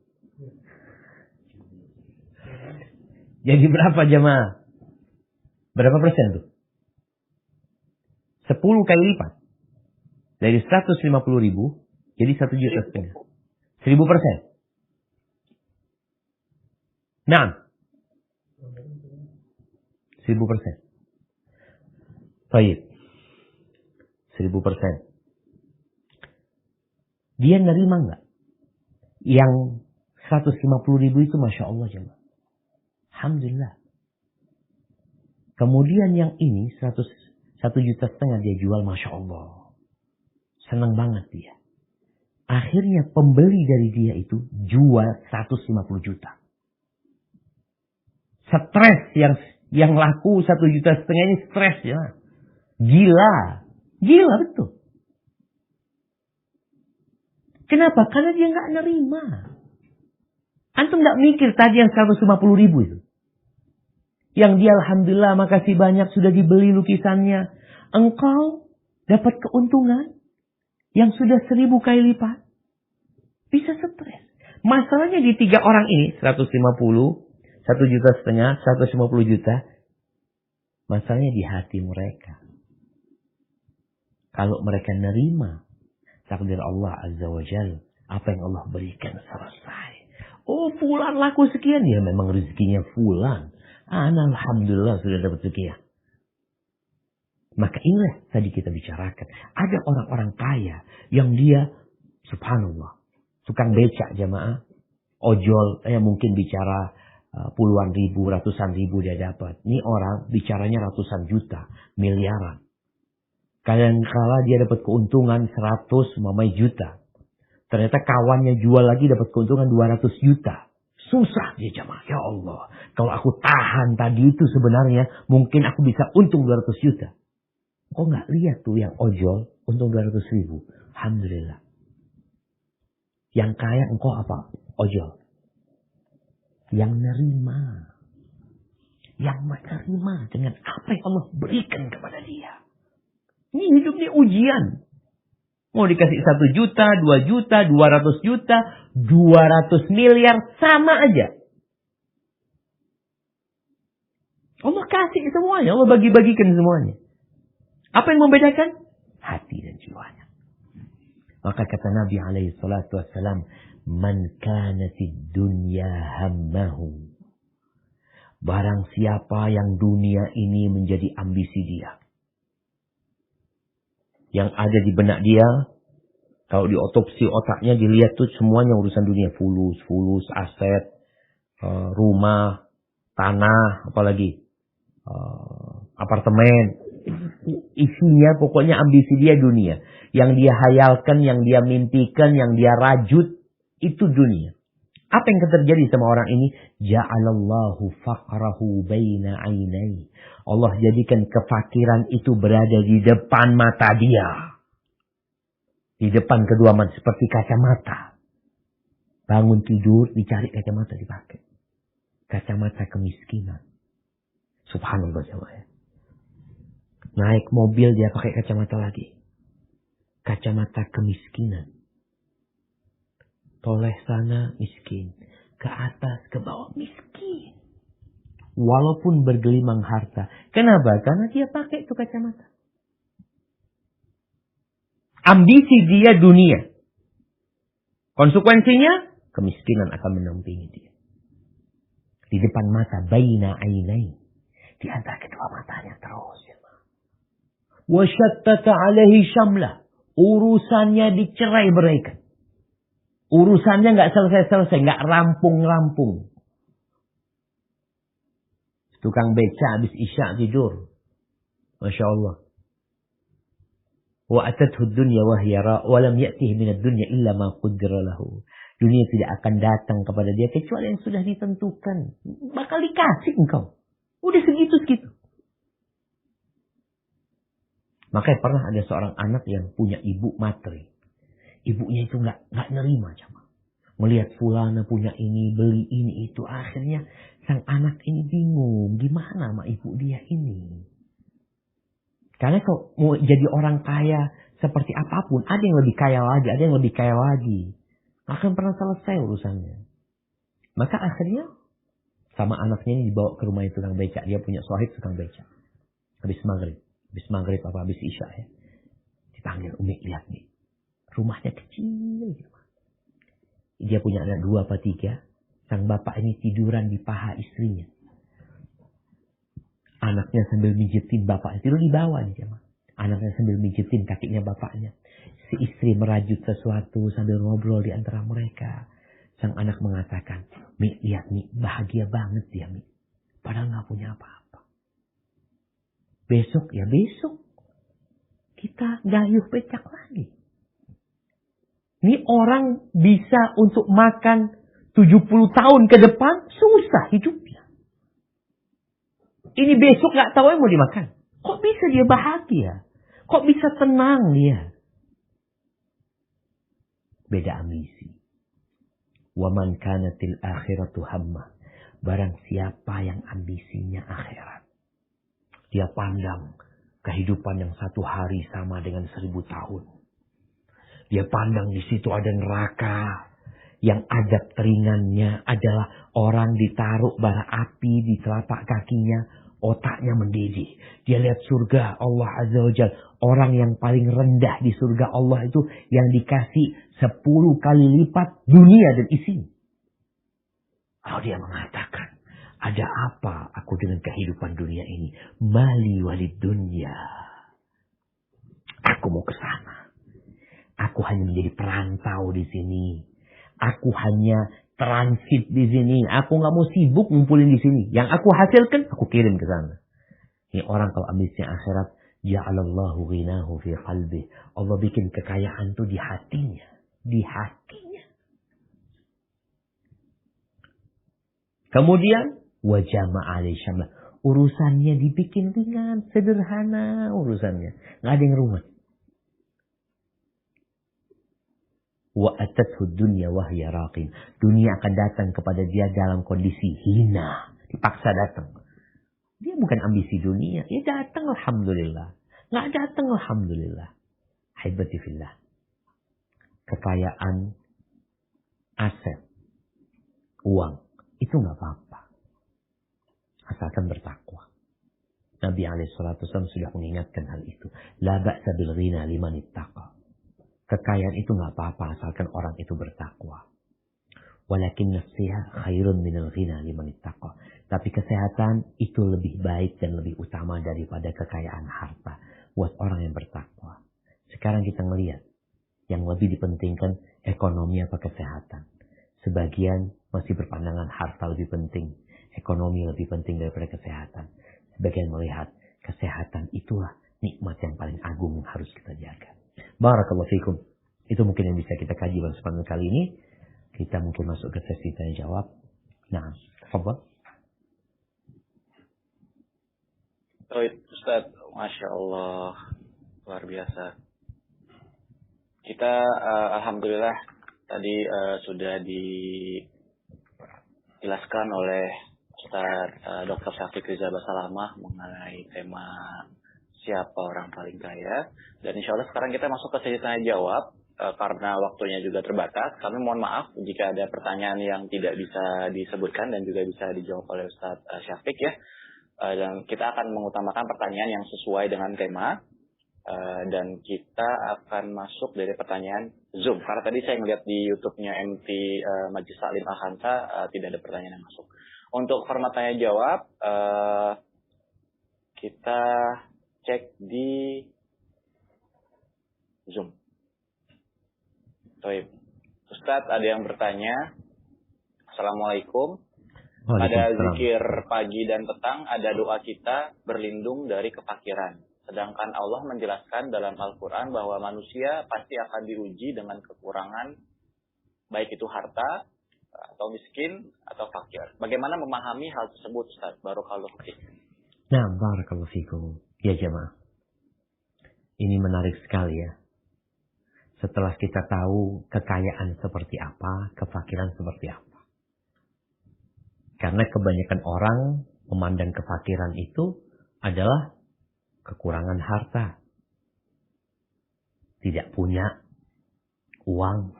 Jadi berapa jemaah? Berapa persen tuh? 10 kali lipat. Dari 150.000 jadi 1,5 juta. 1000%. Nah. 1000%. Baik. 1000%. Dia nerima enggak? Yang 150.000 itu Masya Allah jemaah. Alhamdulillah. Kemudian yang ini 1,5 juta dia jual Masya Allah. Senang banget dia. Akhirnya pembeli dari dia itu jual 150 juta. Stres yang laku 1,5 juta ini stres ya. Gila. Gila betul. Kenapa? Karena dia nggak nerima. Antum nggak mikir tadi yang 150 ribu itu. Yang dia alhamdulillah makasih banyak sudah dibeli lukisannya. Engkau dapat keuntungan yang sudah 1000 kali lipat. Bisa stres. Masalahnya di 3 orang ini, 150, 1,5 juta, 150 juta. Masalahnya di hati mereka. Kalau mereka nerima takdir Allah Azza wa Jalla, apa yang Allah berikan selesai. Oh, fulan laku sekian, ya memang rezekinya fulan. Alhamdulillah sudah dapat sekian. Maka inilah tadi kita bicarakan. Ada orang-orang kaya yang dia, subhanallah, tukang becak jamaah, ojol, mungkin bicara puluhan ribu, ratusan ribu dia dapat. Ini orang bicaranya ratusan juta, miliaran. Kadang-kala dia dapat keuntungan 100 juta. Ternyata kawannya jual lagi dapat keuntungan 200 juta. Susah dia jamaah. Ya Allah, kalau aku tahan tadi itu sebenarnya mungkin aku bisa untung 200 juta. Kok nggak lihat tuh yang ojol untung 200 ribu. Alhamdulillah. Yang kaya engkau apa? Ojol. Yang nerima. Yang menerima dengan apa yang Allah berikan kepada dia. Ini hidup ini ujian. Mau dikasih 1 juta, 2 juta, 200 juta, 200 miliar, sama aja. Allah kasih semuanya. Allah bagi-bagikan semuanya. Apa yang membedakan? Hati dan jiwanya. Maka kata Nabi SAW, Man kanatid dunya hammahu. Barang siapa yang dunia ini menjadi ambisi dia. Yang ada di benak dia, kalau diotopsi otaknya dilihat tuh semuanya urusan dunia. Fulus, aset, rumah, tanah, apalagi apartemen. Isinya pokoknya ambisi dia dunia. Yang dia hayalkan, yang dia mimpikan, yang dia rajut, itu dunia. Apa yang terjadi sama orang ini? Ja'alallahu faqrahu baina ainai. Allah jadikan kefakiran itu berada di depan mata dia. Di depan kedua mata, seperti kacamata. Bangun tidur, dicari kacamata dipakai. Kacamata kemiskinan. Subhanallah jemaah. Naik mobil dia pakai kacamata lagi. Kacamata kemiskinan. Toleh sana miskin. Ke atas, ke bawah miskin. Walaupun bergelimang harta. Kenapa? Karena dia pakai itu kacamata. Ambisi dia dunia. Konsekuensinya, kemiskinan akan menampingi dia. Di depan mata, baina ainai. Di antara kedua matanya terus. Wasyattata alaihi syamlah. Urusannya dicerai beraikan. Urusannya nggak selesai-selesai, nggak rampung-rampung. Tukang beca habis isya tidur. Masya Allah. Wa atathu dunya wahyara wa lam ya'tihi minad dunya illa ma qaddara lahu. Dunia tidak akan datang kepada dia kecuali yang sudah ditentukan. Bakal dikasih engkau. Udah segitu-segitu. Makanya pernah ada seorang anak yang punya ibu matre. Ibunya itu nggak nerima coba. Melihat fulana punya ini, beli ini itu. Akhirnya sang anak ini bingung. Gimana sama ibu dia ini? Karena kalau mau jadi orang kaya seperti apapun. Ada yang lebih kaya lagi, ada yang lebih kaya lagi. Akan pernah selesai urusannya. Maka akhirnya sama anaknya ini dibawa ke rumah itu tukang becak. Dia punya sohib tukang becak. Habis maghrib apa habis isya ya. Dipanggil, Umi lihat nih. Rumahnya kecil. Dia punya anak 2 apa 3. Sang bapak ini tiduran di paha istrinya. Anaknya sambil mijitin bapaknya. Tidur di bawah nih jemaah. Anaknya sambil mijitin kakinya bapaknya. Si istri merajut sesuatu sambil ngobrol di antara mereka. Sang anak mengatakan, Mi lihat Mi, bahagia banget dia Mi. Padahal gak punya apa-apa. Besok ya besok. Kita gayuh becak lagi. Ini orang bisa untuk makan 70 tahun ke depan. Susah hidupnya. Ini besok gak tahu yang mau dimakan. Kok bisa dia bahagia? Kok bisa tenang dia? Beda ambisi. Wa man kanatil akhiratu hammah. Barang siapa yang ambisinya akhirat. Dia pandang kehidupan yang satu hari sama dengan 1000 tahun. Dia pandang di situ ada neraka. Yang adab teringannya adalah orang ditaruh bara api di telapak kakinya. Otaknya mendidih. Dia lihat surga Allah Azza wa Jalla. Orang yang paling rendah di surga Allah itu yang dikasih 10 kali lipat dunia dan isinya. Kalau dia mengatakan, ada apa aku dengan kehidupan dunia ini? Mali walid dunya. Aku mau ke sana. Aku hanya menjadi perantau di sini. Aku hanya transit di sini. Aku nggak mau sibuk ngumpulin di sini. Yang aku hasilkan, aku kirim ke sana. Ini orang kalau ambisinya akhirat, ja'alallahu ghinahu fi qalbi. Allah bikin kekayaan tuh di hatinya. Di hatinya. Kemudian, wa jama'a alaihi syamlah. Urusannya dibikin ringan, sederhana urusannya. Nggak ada yang rumit. Wa atathu dunya wa hiya raqin. Dunia akan datang kepada dia dalam kondisi hina, dipaksa datang. Dia bukan ambisi dunia, dia datang alhamdulillah. Enggak datang alhamdulillah. Haibati fillah. Kekayaan, aset, uang itu enggak apa-apa. Asalkan bertakwa. Nabi SAW sudah mengingatkan hal itu. La ba'sa bil ghina liman ittaqa. Kekayaan itu nggak apa-apa asalkan orang itu bertakwa. Walakin nasiha khairun minal ghina liman ittaqa. Tapi kesehatan itu lebih baik dan lebih utama daripada kekayaan harta buat orang yang bertakwa. Sekarang kita melihat yang lebih dipentingkan ekonomi apa kesehatan. Sebagian masih berpandangan harta lebih penting, ekonomi lebih penting daripada kesehatan. Sebagian melihat kesehatan itulah nikmat yang paling agung yang harus kita jaga. Barakallahu fikum. Itu mungkin yang bisa kita kaji pada kesempatan kali ini. Kita mungkin masuk ke sesi tanya jawab. Nah, tafadhal. Baik, Ustaz. Masya Allah. Luar biasa. Kita alhamdulillah tadi sudah dijelaskan oleh Ustaz Dr. Syafiq Riza Basalamah mengenai tema siapa orang paling kaya. Dan insya Allah sekarang kita masuk ke sesi tanya jawab. Karena waktunya juga terbatas, kami mohon maaf jika ada pertanyaan yang tidak bisa disebutkan dan juga bisa dijawab oleh Ustaz Syafiq ya. Dan kita akan mengutamakan pertanyaan yang sesuai dengan tema. Dan kita akan masuk dari pertanyaan Zoom. Karena tadi saya melihat di YouTube-nya MT Majlis Taklim Al-Khansa tidak ada pertanyaan yang masuk. Untuk format tanya jawab, kita cek di Zoom. Baik. Ustadz, ada yang bertanya. Assalamualaikum. Pada zikir pagi dan petang ada doa kita berlindung dari kefakiran. Sedangkan Allah menjelaskan dalam Al-Quran bahwa manusia pasti akan diuji dengan kekurangan, baik itu harta, atau miskin, atau fakir. Bagaimana memahami hal tersebut, Ustaz? Barakallahu fikum. Nah, barakallahu fikum. Ya jemaah. Ini menarik sekali ya. Setelah kita tahu kekayaan seperti apa, kefakiran seperti apa. Karena kebanyakan orang memandang kefakiran itu adalah kekurangan harta. Tidak punya uang.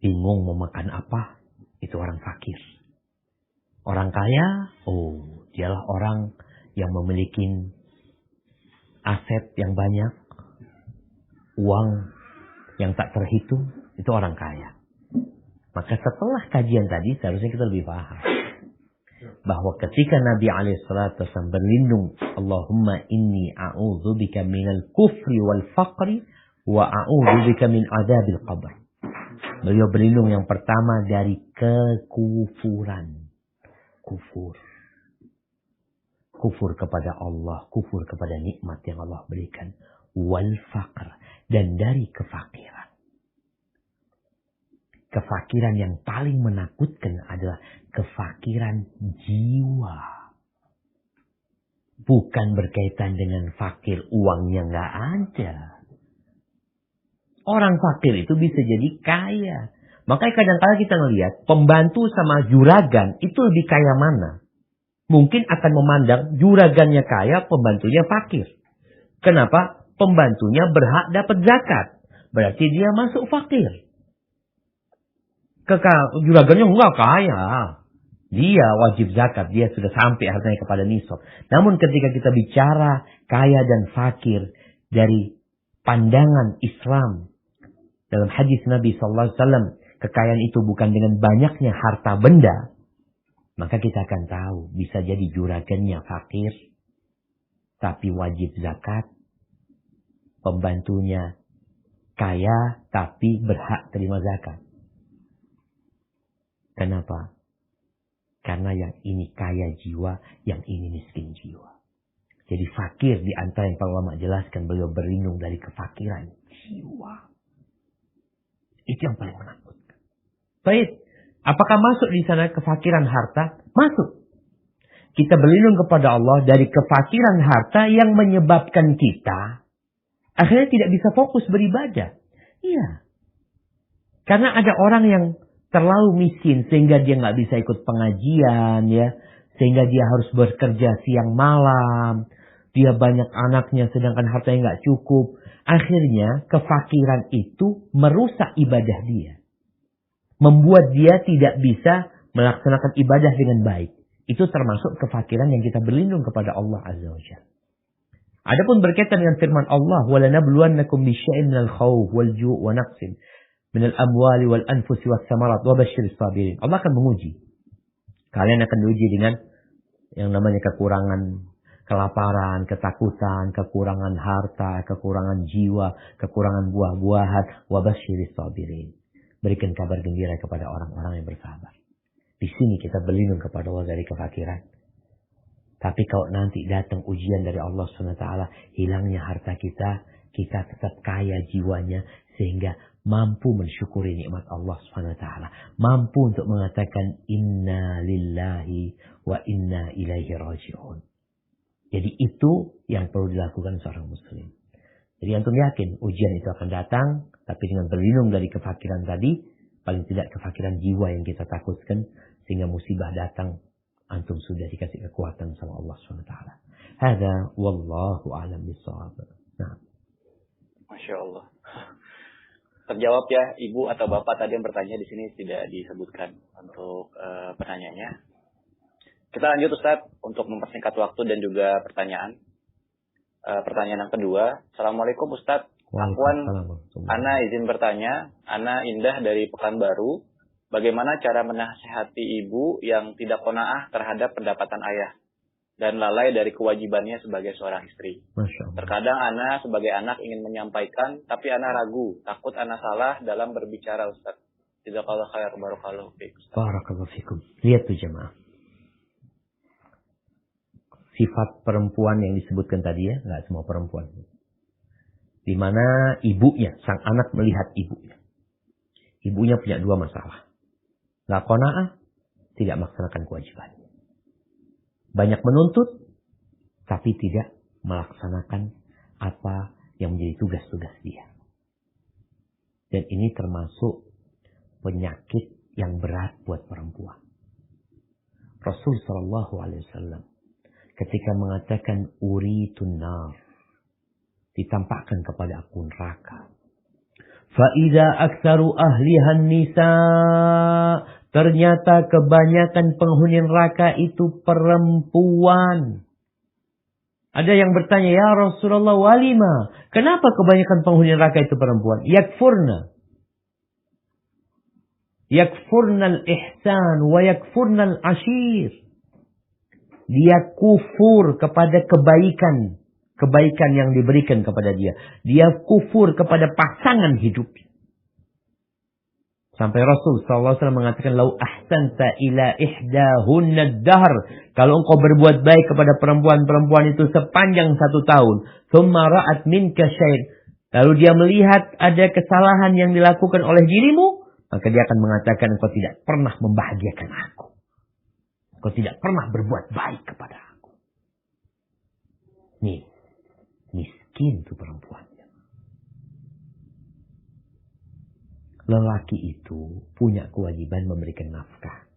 Bingung mau makan apa. Itu orang fakir. Orang kaya, dialah orang yang memiliki aset yang banyak. Uang yang tak terhitung. Itu orang kaya. Maka setelah kajian tadi seharusnya kita lebih paham. Bahwa ketika Nabi SAW berlindung. Allahumma inni a'udzubika minal kufri wal faqri. Wa a'udzubika min adabil qabr. Beliau berlindung yang pertama dari kekufuran. Kufur. Kufur kepada Allah. Kufur kepada nikmat yang Allah berikan. Wal faqr. Dan dari kefakiran. Kefakiran yang paling menakutkan adalah kefakiran jiwa. Bukan berkaitan dengan fakir uangnya nggak ada. Orang fakir itu bisa jadi kaya. Makanya kadang-kadang kita ngelihat pembantu sama juragan itu lebih kaya mana. Mungkin akan memandang juragannya kaya, pembantunya fakir. Kenapa? Pembantunya berhak dapat zakat. Berarti dia masuk fakir. Juragannya enggak kaya. Dia wajib zakat. Dia sudah sampai hartanya kepada nisab. Namun ketika kita bicara kaya dan fakir dari pandangan Islam. Dalam hadis Nabi SAW, kekayaan itu bukan dengan banyaknya harta benda. Maka kita akan tahu, bisa jadi juragannya fakir, tapi wajib zakat. Pembantunya kaya, tapi berhak terima zakat. Kenapa? Karena yang ini kaya jiwa, yang ini miskin jiwa. Jadi fakir di antara yang para ulama jelaskan, beliau berlindung dari kefakiran jiwa. Itu yang paling menakutkan. Baik, apakah masuk di sana kefakiran harta? Masuk. Kita berlindung kepada Allah dari kefakiran harta yang menyebabkan kita akhirnya tidak bisa fokus beribadah. Iya. Karena ada orang yang terlalu miskin sehingga dia nggak bisa ikut pengajian, ya, sehingga dia harus bekerja siang malam. Dia banyak anaknya sedangkan hartanya nggak cukup. Akhirnya kefakiran itu merusak ibadah dia. Membuat dia tidak bisa melaksanakan ibadah dengan baik. Itu termasuk kefakiran yang kita berlindung kepada Allah Azza wa Jalla. Adapun berkaitan dengan firman Allah, وَلَنَبْلُوَنَّكُمْ بِشَيْءٍ مِنَ الْخَوْفِ وَالْجُوعِ وَنَقْصٍ مِنَ الْأَمْوَالِ وَالْأَنْفُسِ وَالثَّمَرَاتِ وَبَشِّرِ الصَّابِرِينَ. Allah akan menguji. Kalian akan diuji dengan yang namanya kekurangan, kelaparan, ketakutan, kekurangan harta, kekurangan jiwa, kekurangan buah-buahan. وَبَشِّرِ الصَّابِرِينَ. Berikan kabar gembira kepada orang-orang yang bersabar. Di sini kita berlindung kepada Allah dari kefakiran. Tapi kalau nanti datang ujian dari Allah SWT, hilangnya harta kita, kita tetap kaya jiwanya, sehingga mampu mensyukuri nikmat Allah SWT. Mampu untuk mengatakan, Inna lillahi wa inna ilaihi raji'un. Jadi itu yang perlu dilakukan seorang muslim. Jadi antum yakin ujian itu akan datang, tapi dengan berlindung dari kefakiran tadi, paling tidak kefakiran jiwa yang kita takutkan, sehingga musibah datang, antum sudah dikasih kekuatan sama Allah SWT. Hada wallahu a'lam bishawab. Nah. Masya Allah. Terjawab ya, ibu atau bapak tadi yang bertanya di sini tidak disebutkan untuk pertanyaannya. Kita lanjut Ustaz untuk mempersingkat waktu dan juga pertanyaan. Pertanyaan yang kedua. Assalamualaikum Ustaz. Ana izin bertanya. Ana Indah dari Pekanbaru. Bagaimana cara menasihati ibu yang tidak qanaah terhadap pendapatan ayah dan lalai dari kewajibannya sebagai seorang istri? Terkadang Ana sebagai anak ingin menyampaikan, tapi Ana ragu, takut Ana salah dalam berbicara Ustaz. Jazakallahu khair, barakallahu fiik. Barakallahu fiikum. Lihat tuh jemaah. Sifat perempuan yang disebutkan tadi ya, nggak semua perempuan. Di mana ibunya, sang anak melihat ibunya. Ibunya punya dua masalah. Nggak qanaah, tidak melaksanakan kewajibannya. Banyak menuntut, tapi tidak melaksanakan apa yang menjadi tugas-tugas dia. Dan ini termasuk penyakit yang berat buat perempuan. Rasul SAW ketika mengatakan uritun nar, ditampakkan kepada aku neraka. Fa'idha aktsaru ahlihan nisa, ternyata kebanyakan penghuni neraka itu perempuan. Ada yang bertanya, ya Rasulullah walima, kenapa kebanyakan penghuni neraka itu perempuan? Yakfurnal ihsan wa yakfurnal ashir. Dia kufur kepada kebaikan yang diberikan kepada dia. Dia kufur kepada pasangan hidup. Sampai Rasul SAW mengatakan, Lau ahsanta ila ihdahunna dahr. Kalau engkau berbuat baik kepada perempuan-perempuan itu sepanjang 1 tahun. Thumma ra'at minka syai'. Lalu dia melihat ada kesalahan yang dilakukan oleh dirimu. Maka dia akan mengatakan, engkau tidak pernah membahagiakan aku. Engkau tidak pernah berbuat baik kepada aku. Nih. Miskin tuh perempuannya. lelaki itu punya kewajiban memberikan nafkah.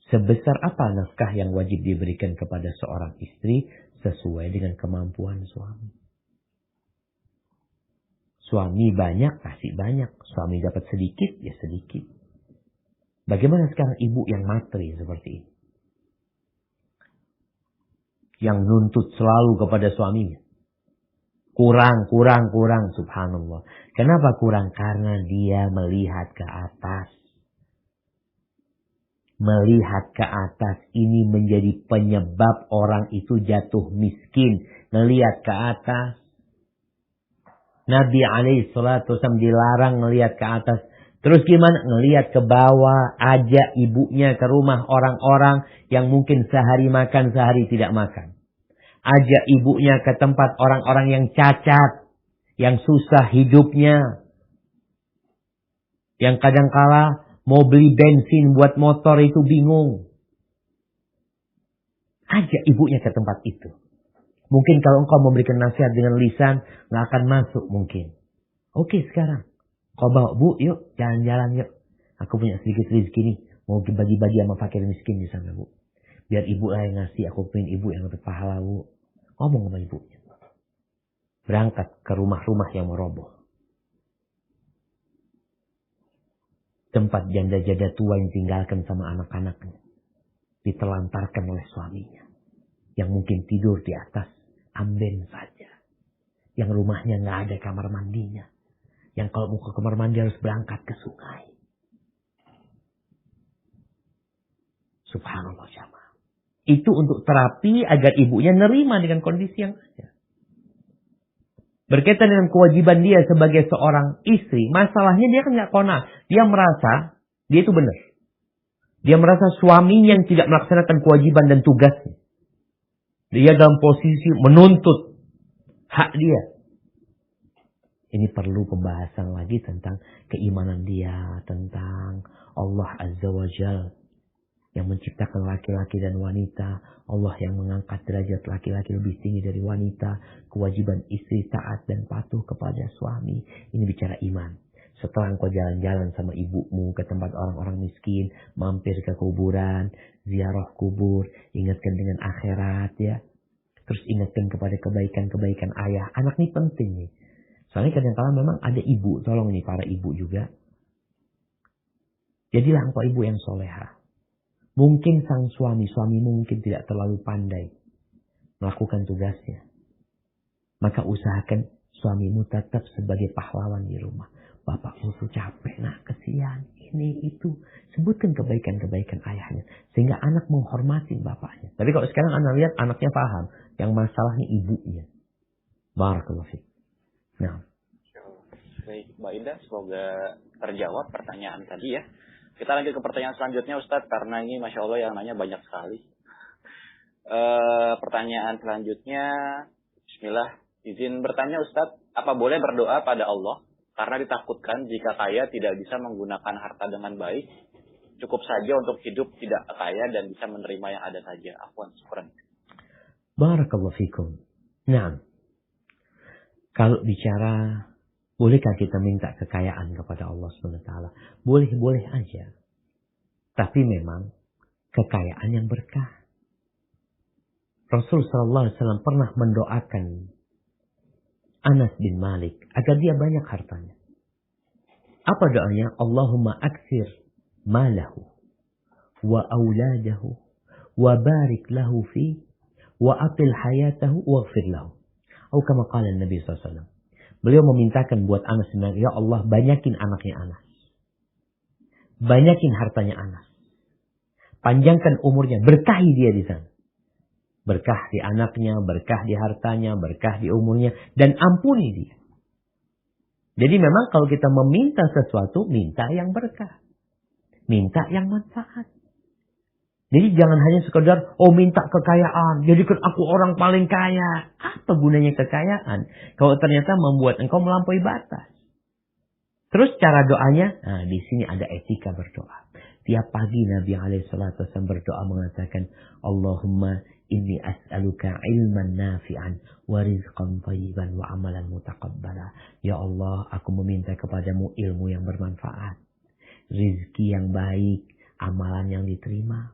Sebesar apa nafkah yang wajib diberikan kepada seorang istri sesuai dengan kemampuan suami. Suami banyak, kasih banyak. Suami dapat sedikit, ya sedikit. Bagaimana sekarang ibu yang materi seperti ini? Yang nuntut selalu kepada suaminya. Kurang, subhanallah. Kenapa kurang? Karena dia melihat ke atas. Melihat ke atas ini menjadi penyebab orang itu jatuh miskin. Melihat ke atas. Nabi SAW dilarang melihat ke atas. Terus gimana? Ngelihat ke bawah. Ajak ibunya ke rumah orang-orang yang mungkin sehari makan, sehari tidak makan. Ajak ibunya ke tempat orang-orang yang cacat. Yang susah hidupnya. Yang kadangkala mau beli bensin buat motor itu bingung. Ajak ibunya ke tempat itu. Mungkin kalau engkau memberikan nasihat dengan lisan, gak akan masuk mungkin. Oke sekarang. Kau bawa bu, yuk jalan-jalan yuk. Aku punya sedikit rezeki nih. Mau bagi-bagi sama fakir miskin di sana bu. Biar ibu lah yang ngasih, aku pengen ibu yang dapat pahala bu. Ngomong sama ibunya. Berangkat ke rumah-rumah yang meroboh. Tempat janda-janda tua yang tinggalkan sama anak-anaknya. Ditelantarkan oleh suaminya. Yang mungkin tidur di atas amben saja. Yang rumahnya gak ada kamar mandinya. Yang kalau mau ke kamar mandi harus berangkat ke sungai. Subhanallah jamaah. Itu untuk terapi agar ibunya nerima dengan kondisi yang ada. Berkaitan dengan kewajiban dia sebagai seorang istri. Masalahnya dia kan gak kona. Dia merasa dia itu benar. Dia merasa suaminya yang tidak melaksanakan kewajiban dan tugasnya. Dia dalam posisi menuntut hak dia. Ini perlu pembahasan lagi tentang keimanan dia. Tentang Allah Azza wa Jal. Yang menciptakan laki-laki dan wanita. Allah yang mengangkat derajat laki-laki lebih tinggi dari wanita. Kewajiban istri taat dan patuh kepada suami. Ini bicara iman. Setelah engkau jalan-jalan sama ibumu ke tempat orang-orang miskin. Mampir ke kuburan. Ziarah kubur. Ingatkan dengan akhirat ya. Terus ingatkan kepada kebaikan-kebaikan ayah. Anak ini penting nih. Soalnya kadang-kadang memang ada ibu. Tolong nih para ibu juga. Jadilah engkau ibu yang solehah. Mungkin sang suami mungkin tidak terlalu pandai melakukan tugasnya. Maka usahakan suamimu tetap sebagai pahlawan di rumah. Bapakmu tuh capek, nah kesian, ini itu. Sebutkan kebaikan-kebaikan ayahnya. Sehingga anak menghormati bapaknya. Tapi kalau sekarang anak lihat anaknya paham. Yang masalahnya ibunya. Barakallahu fiik. Nah. Baik, Mbak Indah, semoga terjawab pertanyaan tadi ya. Kita lanjut ke pertanyaan selanjutnya Ustadz, karena ini Masya Allah yang nanya banyak sekali. Pertanyaan selanjutnya, bismillah, izin bertanya Ustadz, apa boleh berdoa pada Allah? Karena ditakutkan jika kaya tidak bisa menggunakan harta dengan baik, cukup saja untuk hidup tidak kaya dan bisa menerima yang ada saja. Afwan, syukran. Barakallahu fikum. Nah, kalau bicara bolehkah kita minta kekayaan kepada Allah SWT? Boleh-boleh aja. Tapi memang kekayaan yang berkah. Rasul SAW pernah mendoakan Anas bin Malik agar dia banyak hartanya. Apa doanya? Allahumma aksir malahu wa auladahu wa barik lahu fi wa atil hayatahu wa gfir lahu. Atau kama qala Nabi SAW. Beliau memintakan buat Anas bin Malik, ya Allah banyakin anaknya Anas. Banyakin hartanya Anas. Panjangkan umurnya, berkahi dia di sana. Berkah di anaknya, berkah di hartanya, berkah di umurnya. Dan ampuni dia. Jadi memang kalau kita meminta sesuatu, minta yang berkah. Minta yang manfaat. Jadi jangan hanya sekedar, minta kekayaan. Jadikan aku orang paling kaya. Apa gunanya kekayaan? Kalau ternyata membuat engkau melampaui batas. Terus cara doanya, nah di sini ada etika berdoa. Tiap pagi Nabi SAW berdoa mengatakan, Allahumma inni as'aluka ilman nafi'an wa rizqan thayyiban wa amalan mutaqabbala. Ya Allah, aku meminta kepadamu ilmu yang bermanfaat, rizki yang baik, amalan yang diterima.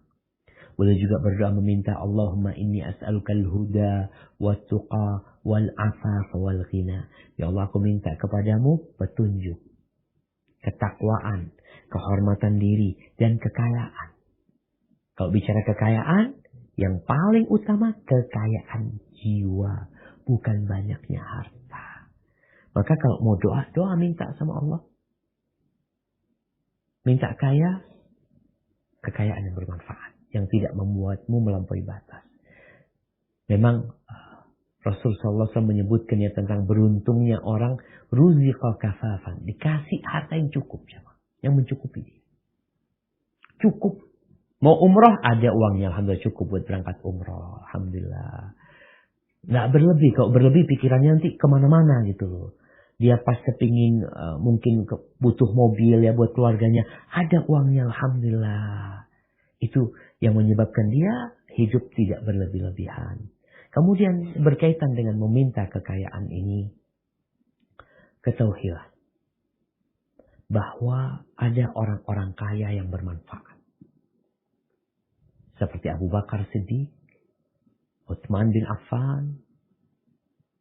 Boleh juga berdoa meminta, Allahumma inni as'aluka al-huda wa tuqa wal afaf wal ghina. Ya Allah, aku minta kepadamu petunjuk, ketakwaan, kehormatan diri, dan kekayaan. Kalau bicara kekayaan, yang paling utama kekayaan jiwa, bukan banyaknya harta. Maka kalau mau doa, doa minta sama Allah. Minta kaya, kekayaan yang bermanfaat, yang tidak membuatmu melampaui batas. Memang Rasul sallallahu alaihi wasallam menyebutkannya tentang beruntungnya orang ruziqa kafafan, dikasih harta yang cukup, yang mencukupi dia. Cukup. Mau umroh, ada uangnya, alhamdulillah cukup buat berangkat umroh, alhamdulillah. Nggak berlebih, kalau berlebih pikirannya nanti kemana-mana gitu loh. Dia pas kepingin mungkin butuh mobil ya buat keluarganya, ada uangnya, alhamdulillah. Itu yang menyebabkan dia hidup tidak berlebih-lebihan. Kemudian berkaitan dengan meminta kekayaan ini, ketahuilah bahwa ada orang-orang kaya yang bermanfaat. Seperti Abu Bakar Siddiq, Utsman bin Affan,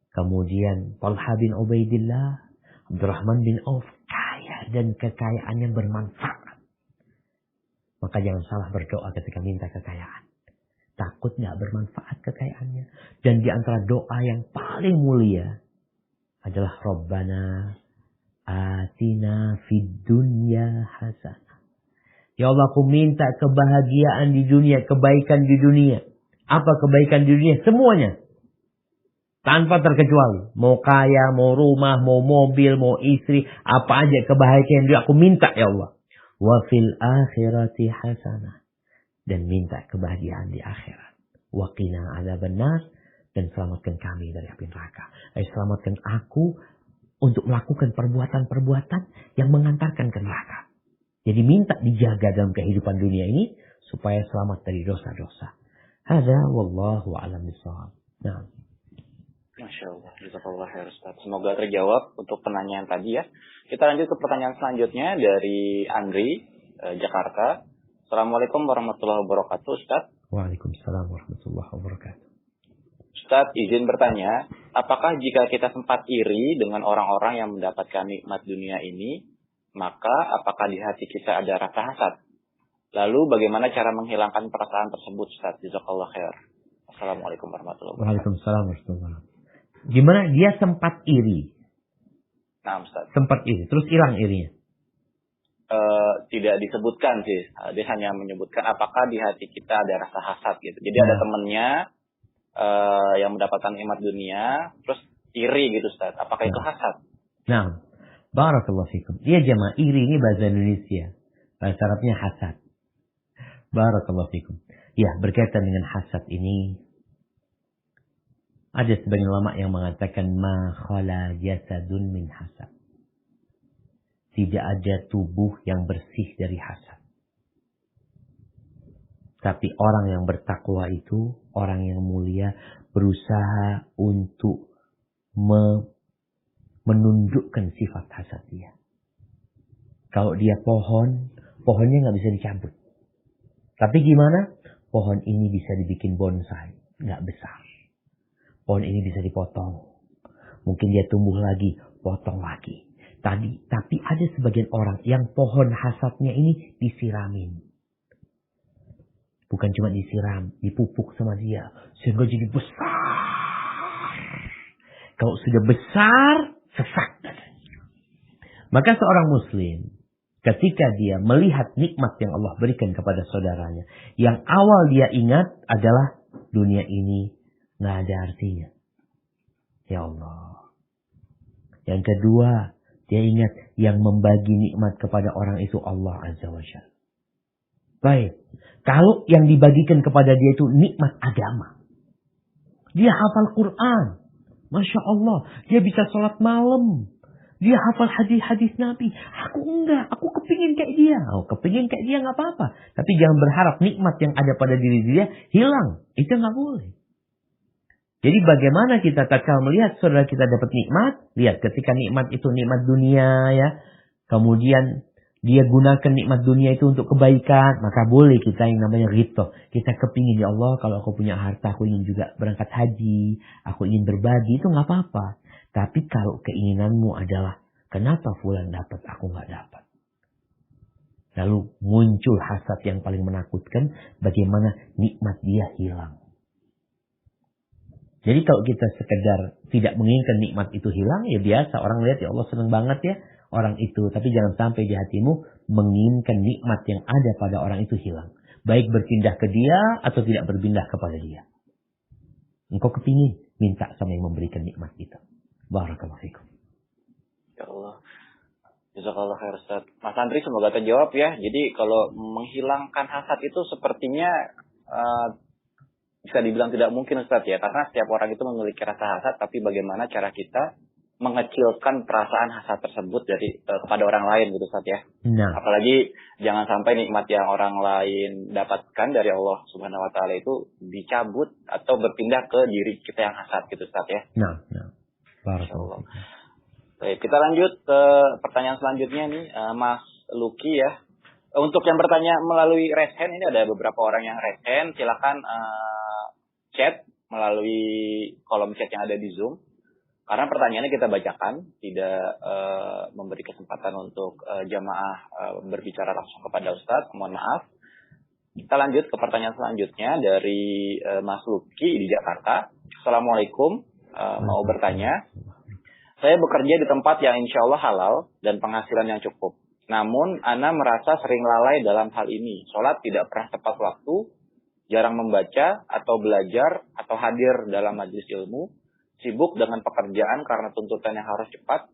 kemudian Talha bin Ubaidillah, Abdurrahman bin Auf, kaya dan kekayaannya bermanfaat. Maka jangan salah berdoa ketika minta kekayaan. Takut nggak bermanfaat kekayaannya. Dan di antara doa yang paling mulia adalah Rabbana atina fid dunya hasanah. Ya Allah, aku minta kebahagiaan di dunia, kebaikan di dunia. Apa kebaikan di dunia? Semuanya. Tanpa terkecuali. Mau kaya, mau rumah, mau mobil, mau istri. Apa aja kebahagiaan dia aku minta ya Allah. Wa fil akhirati hasanah. Dan minta kebahagiaan di akhirat. Wa qina adzabannar. Dan selamatkan kami dari api neraka. Selamatkan aku untuk melakukan perbuatan-perbuatan yang mengantarkan ke neraka. Jadi minta dijaga dalam kehidupan dunia ini supaya selamat dari dosa-dosa. Hadza wallahu a'lam bishawab. Nah. Masya Allah, jazakallah khair Ustaz. Semoga terjawab untuk penanyaan tadi ya. Kita lanjut ke pertanyaan selanjutnya dari Andri, Jakarta. Assalamualaikum warahmatullahi wabarakatuh Ustaz. Waalaikumsalam warahmatullahi wabarakatuh. Ustaz, izin bertanya, apakah jika kita sempat iri dengan orang-orang yang mendapatkan nikmat dunia ini, maka apakah di hati kita ada rasa hasad? Lalu bagaimana cara menghilangkan perasaan tersebut Ustaz? Jazakallah khair. Assalamualaikum warahmatullahi wabarakatuh. Waalaikumsalam warahmatullahi wabarakatuh. Gimana dia sempat iri? Nah Ustaz. Sempat iri, terus hilang irinya? Tidak disebutkan sih. Dia hanya menyebutkan apakah di hati kita ada rasa hasad gitu. Jadi ada temannya yang mendapatkan nikmat dunia, terus iri gitu Ustaz. Apakah itu hasad? Nah, barakallahu fikum. Iya jemaah, iri ini bahasa Indonesia. Bahasa Arabnya hasad. Barakallahu fikum. Ya, berkaitan dengan hasad ini, ada sebagian ulama yang mengatakan ma khala jasadun min hasad. Tidak ada tubuh yang bersih dari hasad. Tapi orang yang bertakwa itu, orang yang mulia, berusaha untuk menundukkan sifat hasad dia. Kalau dia pohonnya nggak bisa dicabut. Tapi gimana? Pohon ini bisa dibikin bonsai, nggak besar. Pohon ini bisa dipotong. Mungkin dia tumbuh lagi, potong lagi. Tapi ada sebagian orang yang pohon hasadnya ini disiramin. Bukan cuma disiram, dipupuk sama dia. Sehingga jadi besar. Kalau sudah besar, sesak. Maka seorang muslim, ketika dia melihat nikmat yang Allah berikan kepada saudaranya, yang awal dia ingat adalah dunia ini nggak ada artinya. Ya Allah. Yang kedua, dia ingat yang membagi nikmat kepada orang itu Allah Azza wa Jalla. Baik. Kalau yang dibagikan kepada dia itu nikmat agama. Dia hafal Quran. Masya Allah. Dia bisa sholat malam. Dia hafal hadis-hadis Nabi. Aku enggak, aku kepingin kayak dia. Oh, kepingin kayak dia nggak apa-apa. Tapi jangan berharap nikmat yang ada pada diri dia hilang. Itu nggak boleh. Jadi bagaimana kita tatkala melihat saudara kita dapat nikmat, lihat ketika nikmat itu nikmat dunia ya, kemudian dia gunakan nikmat dunia itu untuk kebaikan, maka boleh kita yang namanya ridho. Kita kepingin, ya Allah kalau aku punya harta, aku ingin juga berangkat haji, aku ingin berbagi, itu nggak apa-apa. Tapi kalau keinginanmu adalah, kenapa fulan dapat, aku nggak dapat. Lalu muncul hasad yang paling menakutkan, bagaimana nikmat dia hilang. Jadi kalau kita sekedar tidak menginginkan nikmat itu hilang, ya biasa. Orang lihat, ya Allah senang banget ya orang itu. Tapi jangan sampai di hatimu menginginkan nikmat yang ada pada orang itu hilang. Baik berpindah ke dia atau tidak berpindah kepada dia. Engkau kepingin minta sama yang memberikan nikmat itu. Barakallahu fikum. Ya Allah. Jazakallah khair Ustaz. Mas Andri semoga terjawab ya. Jadi kalau menghilangkan hasad itu sepertinya bisa dibilang tidak mungkin Ustaz ya. Karena setiap orang itu memiliki rasa hasad. Tapi bagaimana cara kita mengecilkan perasaan hasad tersebut dari kepada orang lain gitu Ustaz ya. Nah. Apalagi jangan sampai nikmat yang orang lain dapatkan dari Allah Subhanahu wa taala itu dicabut atau berpindah ke diri kita yang hasad gitu Ustaz ya. Nah. Barakallah. Baik, kita lanjut ke pertanyaan selanjutnya nih, Mas Luki ya. Untuk yang bertanya melalui raise hand, ini ada beberapa orang yang raise hand. Silakan chat melalui kolom chat yang ada di Zoom. Karena pertanyaannya kita bacakan, tidak memberi kesempatan untuk jamaah berbicara langsung kepada Ustadz. Mohon maaf. Kita lanjut ke pertanyaan selanjutnya dari Mas Luki di Jakarta. Assalamualaikum, mau bertanya. Saya bekerja di tempat yang insya Allah halal dan penghasilan yang cukup. Namun, Ana merasa sering lalai dalam hal ini. Sholat tidak pernah tepat waktu, jarang membaca atau belajar atau hadir dalam majelis ilmu, sibuk dengan pekerjaan karena tuntutan yang harus cepat.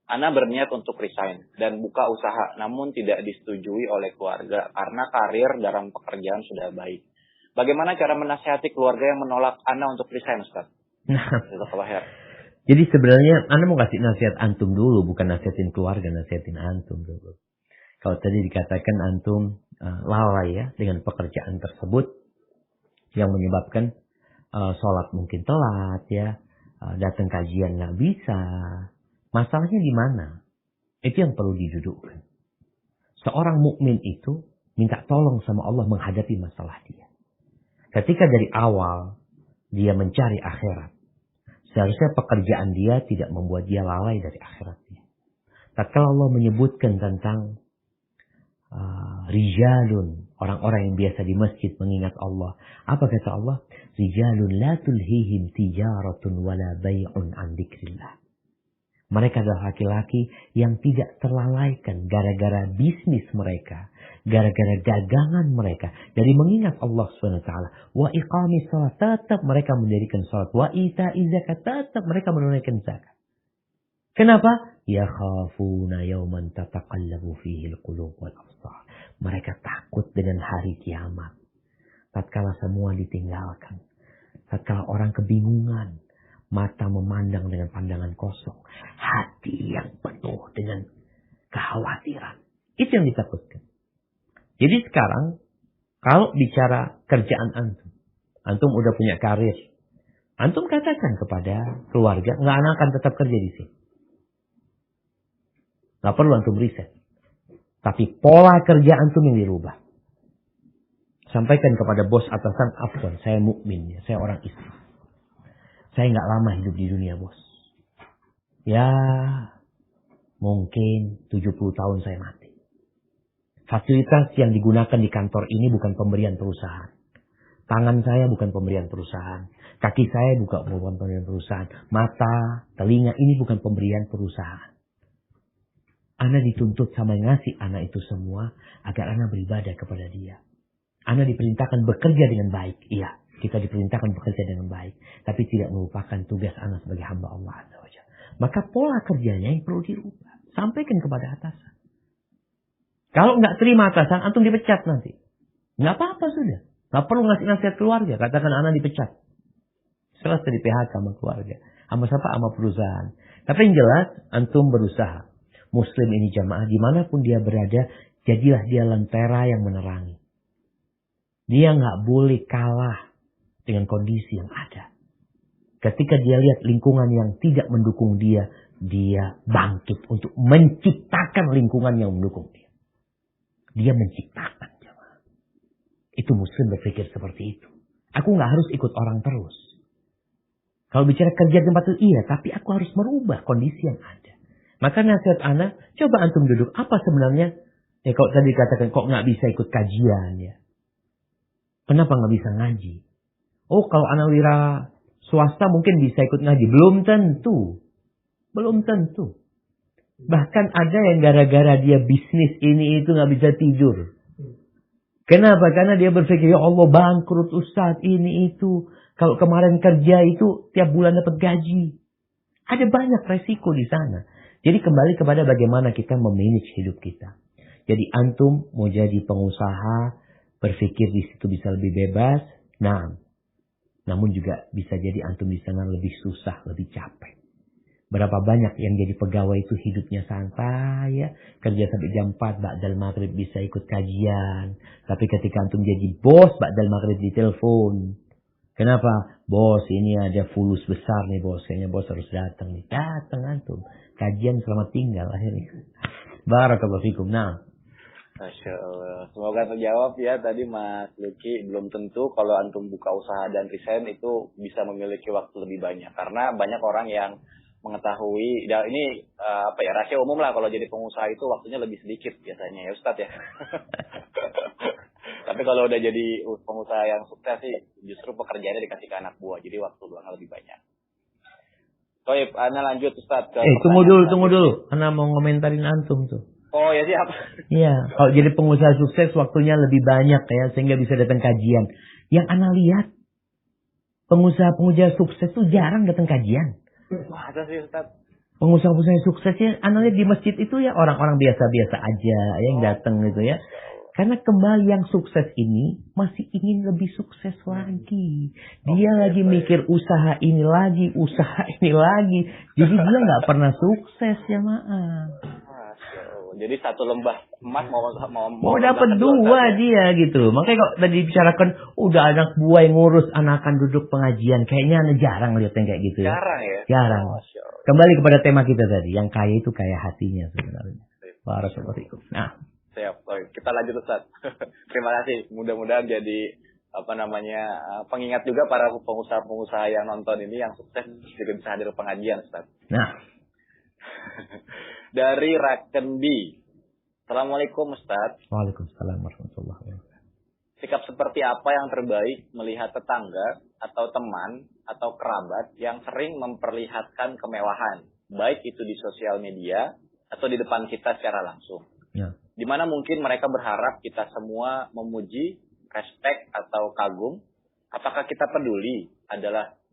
Ana berniat untuk resign dan buka usaha, namun tidak disetujui oleh keluarga karena karir dalam pekerjaan sudah baik. Bagaimana cara menasihati keluarga yang menolak Ana untuk resign, Ustaz? Jadi sebenarnya Anda mau kasih nasihat antum dulu, bukan nasihatin keluarga, nasihatin antum dulu. Kalau tadi dikatakan antum lalai ya dengan pekerjaan tersebut yang menyebabkan sholat mungkin telat ya, datang kajian nggak bisa. Masalahnya di mana? Itu yang perlu didudukkan. Seorang mukmin itu minta tolong sama Allah menghadapi masalah dia. Ketika dari awal dia mencari akhirat, seharusnya pekerjaan dia tidak membuat dia lalai dari akhiratnya. Tatkala Allah menyebutkan tentang rijalun, orang-orang yang biasa di masjid mengingat Allah. Apa kata Allah? Rijalun la tulhihim tijaratun wala bay'un an dzikrillah. Mereka adalah laki-laki yang tidak terlalaikan gara-gara bisnis mereka, gara-gara dagangan mereka dari mengingat Allah SWT. Wa iqamis salat, tetap mereka mendirikan salat. Wa ita'iz zakat, tetap mereka menunaikan zakat. Kenapa? Yakhafuna yawman tataqallabu fihi al-qulub wal absar. Mereka takut dengan hari kiamat. Tatkala semua ditinggalkan, tatkala orang kebingungan, mata memandang dengan pandangan kosong, hati yang penuh dengan kekhawatiran. Itu yang ditakutkan. Jadi sekarang, kalau bicara kerjaan antum udah punya karir, antum katakan kepada keluarga, nggak akan tetap kerja di sini. Nggak perlu antum riset. Tapi pola kerja antum yang dirubah. Sampaikan kepada bos atasan, afwan, saya mukmin ya, saya orang Islam. Saya nggak lama hidup di dunia, bos. Ya, mungkin 70 tahun saya mati. Fasilitas yang digunakan di kantor ini bukan pemberian perusahaan. Tangan saya bukan pemberian perusahaan. Kaki saya bukan pemberian perusahaan. Mata, telinga ini bukan pemberian perusahaan. Ana dituntut sama yang ngasih Ana itu semua agar Ana beribadah kepada dia. Ana diperintahkan bekerja dengan baik. Iya. Kita diperintahkan bekerja dengan baik. Tapi tidak melupakan tugas anak sebagai hamba Allah Azza wa Jalla. Maka pola kerjanya yang perlu dirubah. Sampaikan kepada atasan. Kalau nggak terima atasan, antum dipecat nanti. Nggak apa-apa sudah. Nggak perlu ngasih nasihat keluarga. Katakan anak dipecat. Selesai di PHK sama keluarga. Sama siapa? Sama perusahaan. Tapi yang jelas, antum berusaha. Muslim ini jamaah, dimanapun dia berada, jadilah dia lentera yang menerangi. Dia nggak boleh kalah dengan kondisi yang ada. Ketika dia lihat lingkungan yang tidak mendukung dia, dia bangkit untuk menciptakan lingkungan yang mendukung dia. Dia menciptakan jamaah. Itu Muslim berpikir seperti itu. Aku nggak harus ikut orang terus. Kalau bicara kerja tempat itu iya, tapi aku harus merubah kondisi yang ada. Maka nasihat anak, coba antum duduk. Apa sebenarnya? Ya kalau tadi dikatakan kok nggak bisa ikut kajian ya. Kenapa nggak bisa ngaji? Oh kalau anak wira swasta mungkin bisa ikut ngaji. Belum tentu. Belum tentu. Bahkan ada yang gara-gara dia bisnis ini itu nggak bisa tidur. Kenapa? Karena dia berpikir, ya Allah bangkrut Ustaz ini itu. Kalau kemarin kerja itu tiap bulan dapat gaji. Ada banyak resiko di sana. Jadi kembali kepada bagaimana kita memanage hidup kita. Jadi antum mau jadi pengusaha, berpikir di situ bisa lebih bebas. Nah, namun juga bisa jadi antum di sana lebih susah, lebih capek. Berapa banyak yang jadi pegawai itu hidupnya santai ya. Kerja sampai jam 4, ba'dal maghrib bisa ikut kajian. Tapi ketika antum jadi bos, ba'dal maghrib ditelepon. Kenapa? Bos ini ada fulus besar nih bos. Kayaknya bos harus datang nih. Datang antum. Kajian selamat tinggal akhirnya. Barakallahu fikum. Nah. Masya Allah. Semoga terjawab ya tadi Mas Luki. Belum tentu kalau antum buka usaha dan resign itu bisa memiliki waktu lebih banyak. Karena banyak orang yang mengetahui, dan ini rahasia umum lah kalau jadi pengusaha itu waktunya lebih sedikit biasanya ya Ustadz ya. Tapi kalau udah jadi pengusaha yang sukses sih justru pekerjaannya dikasih ke anak buah, jadi waktu luangnya lebih banyak. Toib, Ana lanjut Ustadz. Tunggu dulu. Ana mau ngomentarin antum tuh. Oh ya siap. Iya, kalau jadi pengusaha sukses waktunya lebih banyak ya, sehingga bisa datang kajian. Yang Ana lihat, pengusaha sukses tuh jarang datang kajian. Masa sih Ustaz? Pengusaha-pengusaha yang suksesnya, Anda lihat di masjid itu ya orang-orang biasa-biasa aja yang datang gitu ya. Karena kembali yang sukses ini masih ingin lebih sukses lagi. Dia lagi mikir usaha ini lagi. Jadi dia nggak pernah sukses ya maaf. Jadi satu lembah emas mau dapat dua dia gitu. Makanya kalau tadi dibicarakan udah anak buah yang ngurus anakan duduk pengajian, kayaknya jarang lihat yang kayak gitu ya. Jarang ya. Jarang. Kembali kepada tema kita tadi, yang kaya itu kaya hatinya sebenarnya. Barakallahu. Nah, siap. Kita lanjut Ustaz. Terima kasih. Mudah-mudahan jadi pengingat juga para pengusaha-pengusaha yang nonton ini yang sukses juga bisa hadir pengajian Ustaz. Nah. Dari Rakendi. Assalamualaikum Ustaz. Waalaikumsalam warahmatullahi wabarakatuh. Sikap seperti apa yang terbaik melihat tetangga atau teman atau kerabat yang sering memperlihatkan kemewahan, baik itu di sosial media atau di depan kita secara langsung. Ya. Di mana mungkin mereka berharap kita semua memuji, respect atau kagum. Apakah kita peduli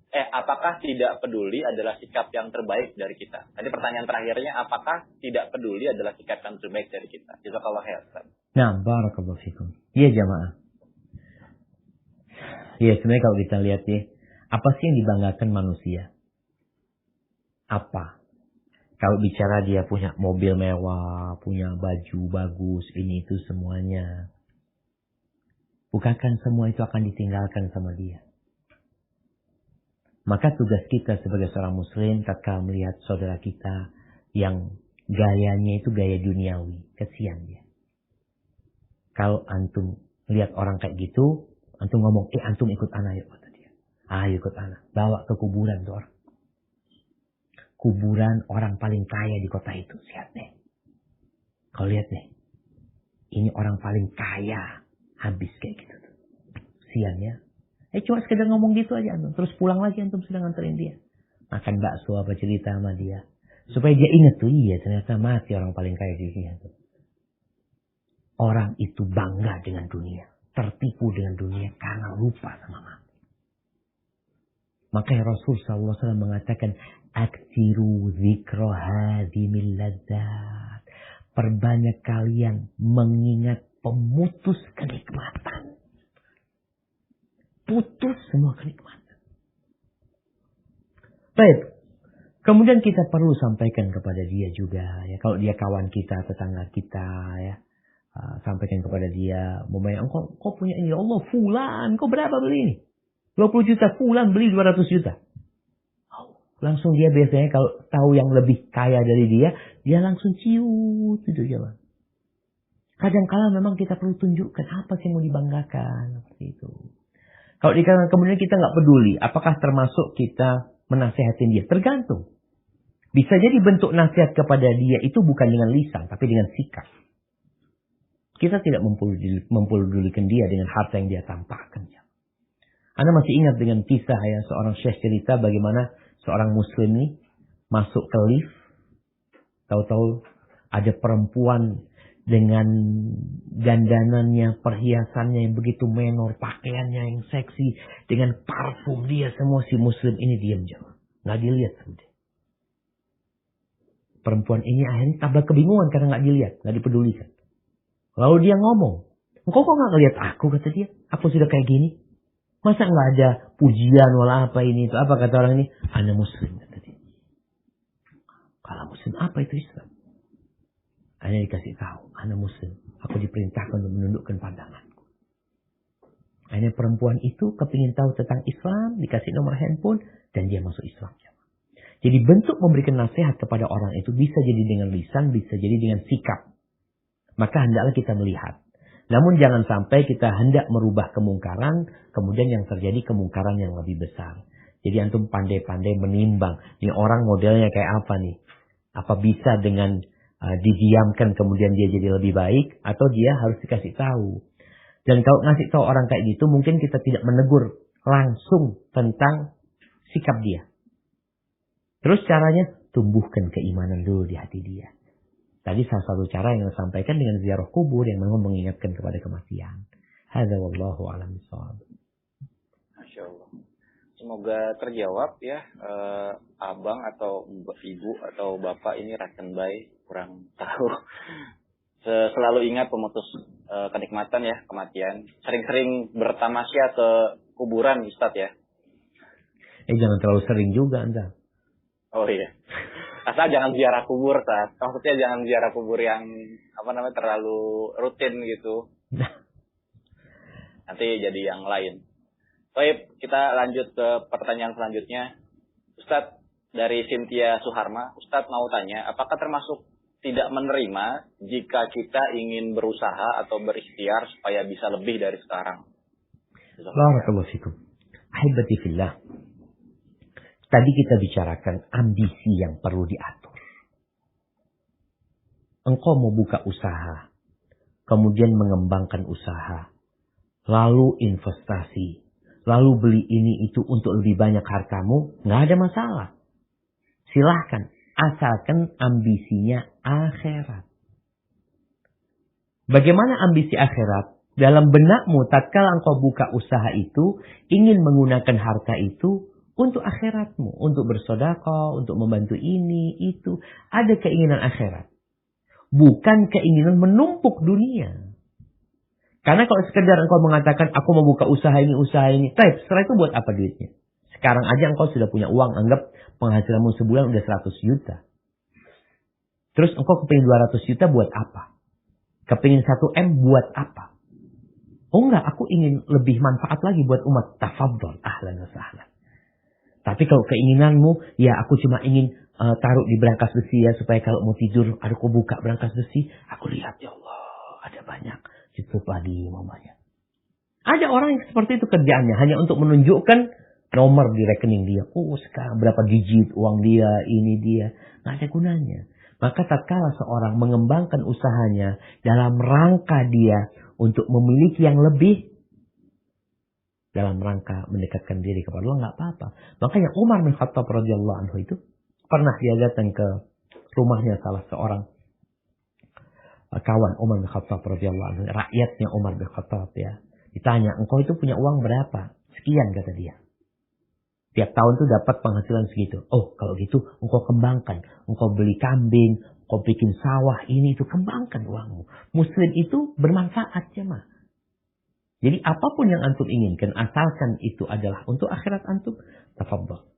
apakah tidak peduli adalah sikap yang terbaik dari kita? Tadi pertanyaan terakhirnya, apakah tidak peduli adalah sikap yang terbaik dari kita? Jazakallahu khairan. Nah, barakallahu fikum. Iya jamaah. Iya sebenarnya kalau kita lihat ya, apa sih yang dibanggakan manusia? Apa? Kalau bicara dia punya mobil mewah, punya baju bagus, ini itu semuanya. Bukankah semua itu akan ditinggalkan sama dia? Maka tugas kita sebagai seorang muslim tatkala melihat saudara kita yang gayanya itu gaya duniawi, kesian dia. Kalau antum lihat orang kayak gitu, antum ngomong, antum ikut ana yuk kata dia. Ayo ikut ana, bawa ke kuburan tuh orang. Kuburan orang paling kaya di kota itu, lihat nih. Kau lihat nih, ini orang paling kaya, habis kayak gitu tuh. Sian ya. Cuma sekedar ngomong gitu aja antum. Terus pulang lagi antum sedang nganterin dia. Makan bakso apa cerita sama dia. Supaya dia ingat tuh, iya ternyata mati orang paling kaya di dunia tuh. Orang itu bangga dengan dunia. Tertipu dengan dunia karena lupa sama mati. Makanya Rasul SAW mengatakan, Aktsiru zikra hadhimil ladzat. Perbanyak kalian mengingat pemutus kenikmatan. Putus semua kenikmatan. Baik, Kemudian kita perlu sampaikan kepada dia juga, ya. Kalau dia kawan kita, tetangga kita, ya. Sampaikan kepada dia, engkau punya ini, ya Allah, fulan, kau berapa beli ini? 20 juta, fulan beli 200 juta. Langsung dia biasanya kalau tahu yang lebih kaya dari dia langsung ciut gitu ya. Kadang-kala memang kita perlu tunjukkan apa sih yang mau dibanggakan, seperti itu. Kalau kemudian kita nggak peduli, apakah termasuk kita menasihatin dia? Tergantung. Bisa jadi bentuk nasihat kepada dia itu bukan dengan lisan, tapi dengan sikap. Kita tidak mempedulikan dia dengan harta yang dia tampakkan. Anda masih ingat dengan kisah ya, seorang syekh cerita bagaimana seorang muslim ini masuk ke lift. Tahu-tahu ada perempuan dengan dandanannya, perhiasannya yang begitu menor, pakaiannya yang seksi, dengan parfum dia semua, si muslim ini diam jauh. Nggak dilihat. Perempuan ini akhirnya tambah kebingungan karena nggak dilihat, nggak dipedulikan. Lalu dia ngomong, engkau kok nggak ngeliat aku, kata dia. Aku sudah kayak gini. Masa nggak ada pujian wala apa ini itu? Apa kata orang ini? Ana muslim, kata dia. Kalau muslim apa itu Islam? Ana dikasih tahu, ana muslim. Aku diperintahkan untuk menundukkan pandanganku. Akhirnya perempuan itu kepingin tahu tentang Islam, dikasih nomor handphone, dan dia masuk Islam. Jadi bentuk memberikan nasihat kepada orang itu bisa jadi dengan lisan, bisa jadi dengan sikap. Maka hendaklah kita melihat. Namun jangan sampai kita hendak merubah kemungkaran, kemudian yang terjadi kemungkaran yang lebih besar. Jadi antum pandai-pandai menimbang. Ini orang modelnya kayak apa nih? Apa bisa dengan didiamkan kemudian dia jadi lebih baik, atau dia harus dikasih tahu. Dan kalau ngasih tahu orang kayak gitu, mungkin kita tidak menegur langsung tentang sikap dia. Terus caranya, tumbuhkan keimanan dulu di hati dia. Tadi salah satu cara yang disampaikan dengan ziarah kubur yang memang mengingatkan kepada kematian. Hadza wallahu a'lam bishawab. Masya Allah. Semoga terjawab ya, abang atau ibu atau bapak ini Raken Bay, kurang tahu. Selalu ingat pemutus kenikmatan ya, kematian. Sering-sering bertamasya ke kuburan Ustadz ya. Jangan terlalu sering juga Anda. Oh iya. Asal jangan ziarah kubur, Ustaz. Maksudnya jangan ziarah kubur yang terlalu rutin gitu. Nanti jadi yang lain. Baik, kita lanjut ke pertanyaan selanjutnya. Ustadz, dari Cynthia Suharma, Ustadz mau tanya, apakah termasuk tidak menerima jika kita ingin berusaha atau berikhtiar supaya bisa lebih dari sekarang? Barakallahu fikum. Ahibati fillah. Tadi kita bicarakan ambisi yang perlu diatur. Engkau mau buka usaha, kemudian mengembangkan usaha, lalu investasi, lalu beli ini itu untuk lebih banyak hartamu, nggak ada masalah. Silahkan, asalkan ambisinya akhirat. Bagaimana ambisi akhirat? Dalam benakmu, tatkala engkau buka usaha itu, ingin menggunakan harta itu untuk akhiratmu, untuk bersedekah, untuk membantu ini, itu. Ada keinginan akhirat. Bukan keinginan menumpuk dunia. Karena kalau sekedar engkau mengatakan, aku mau buka usaha ini, setelah itu buat apa duitnya? Sekarang aja engkau sudah punya uang, anggap penghasilanmu sebulan udah 100 juta. Terus engkau kepingin 200 juta buat apa? Kepingin 1 M buat apa? Oh enggak, aku ingin lebih manfaat lagi buat umat. Tafadhol, ahlan wa sahlan. Tapi kalau keinginanmu, ya aku cuma ingin taruh di brankas besi ya, supaya kalau mau tidur, aku buka brankas besi, aku lihat, ya Allah, ada banyak cukup lagi mamanya. Ada orang yang seperti itu kerjaannya, hanya untuk menunjukkan nomor di rekening dia. Oh sekarang berapa digit uang dia, ini dia. Nggak ada gunanya. Maka tatkala seorang mengembangkan usahanya dalam rangka dia untuk memiliki yang lebih, dalam rangka mendekatkan diri kepada Allah, nggak apa-apa. Makanya Umar bin Khattab radhiyallahu anhu itu pernah dia datang ke rumahnya salah seorang kawan Umar bin Khattab radhiyallahu anhu, rakyatnya Umar bin Khattab ya. Ditanya, engkau itu punya uang berapa? Sekian, kata dia. Tiap tahun tuh dapat penghasilan segitu. Oh, kalau gitu engkau kembangkan. Engkau beli kambing, engkau bikin sawah, ini itu, kembangkan uangmu. Muslim itu bermanfaat ya mah. Jadi apapun yang antum inginkan, asalkan itu adalah untuk akhirat antum, tafadhol.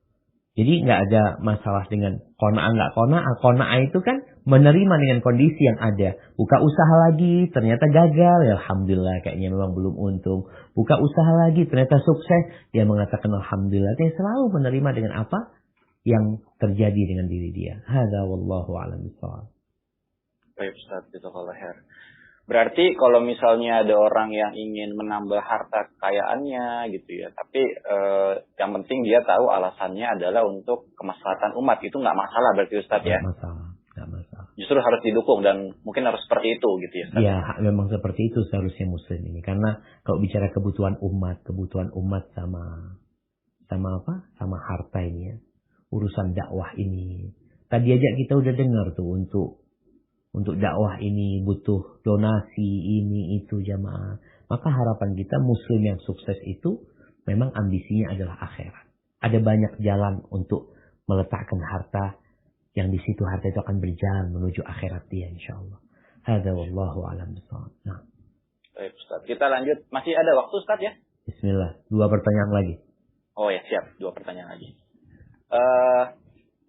Jadi nggak ada masalah dengan qanaah nggak qanaah. Qanaah itu kan menerima dengan kondisi yang ada. Buka usaha lagi, ternyata gagal. Ya alhamdulillah, kayaknya memang belum untung. Buka usaha lagi, ternyata sukses. Dia mengatakan alhamdulillah. Dia selalu menerima dengan apa yang terjadi dengan diri dia. Hadza wallahu a'lam bishawab. Baik Ustaz, jazakallahu khair. Berarti kalau misalnya ada orang yang ingin menambah harta kekayaannya gitu ya, tapi yang penting dia tahu alasannya adalah untuk kemaslahatan umat, itu nggak masalah berarti Ustaz ya? Nggak masalah. Justru harus didukung dan mungkin harus seperti itu gitu ya Ustaz? Ya, memang seperti itu seharusnya muslim ini. Karena kalau bicara kebutuhan umat sama apa? Sama harta ini ya. Urusan dakwah ini. Tadi aja kita udah dengar tuh untuk dakwah ini butuh donasi ini itu jamaah. Maka harapan kita muslim yang sukses itu memang ambisinya adalah akhirat. Ada banyak jalan untuk meletakkan harta yang di situ harta itu akan berjalan menuju akhirat dia insyaallah. Hadza wallahu a'lam bishawab. Nah. Baik Ustaz, kita lanjut. Masih ada waktu Ustaz ya? Bismillah, 2 pertanyaan lagi. Oh ya, siap. 2 pertanyaan lagi.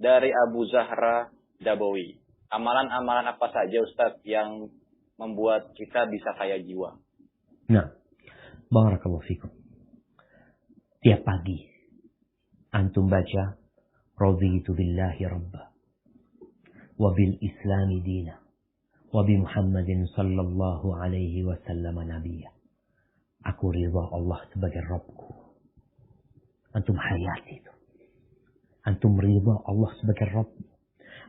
Dari Abu Zahra Dabawi. Amalan-amalan apa saja Ustaz yang membuat kita bisa kaya jiwa? Nah, barakallahu fikum. Tiap pagi antum baca raditu billahi rabba wa bil islami dina wa bi Muhammadin sallallahu alaihi wasallam nabiyya. Aku ridha Allah sebagai Rabbku. Antum hayati itu. Antum ridha Allah sebagai Rabb.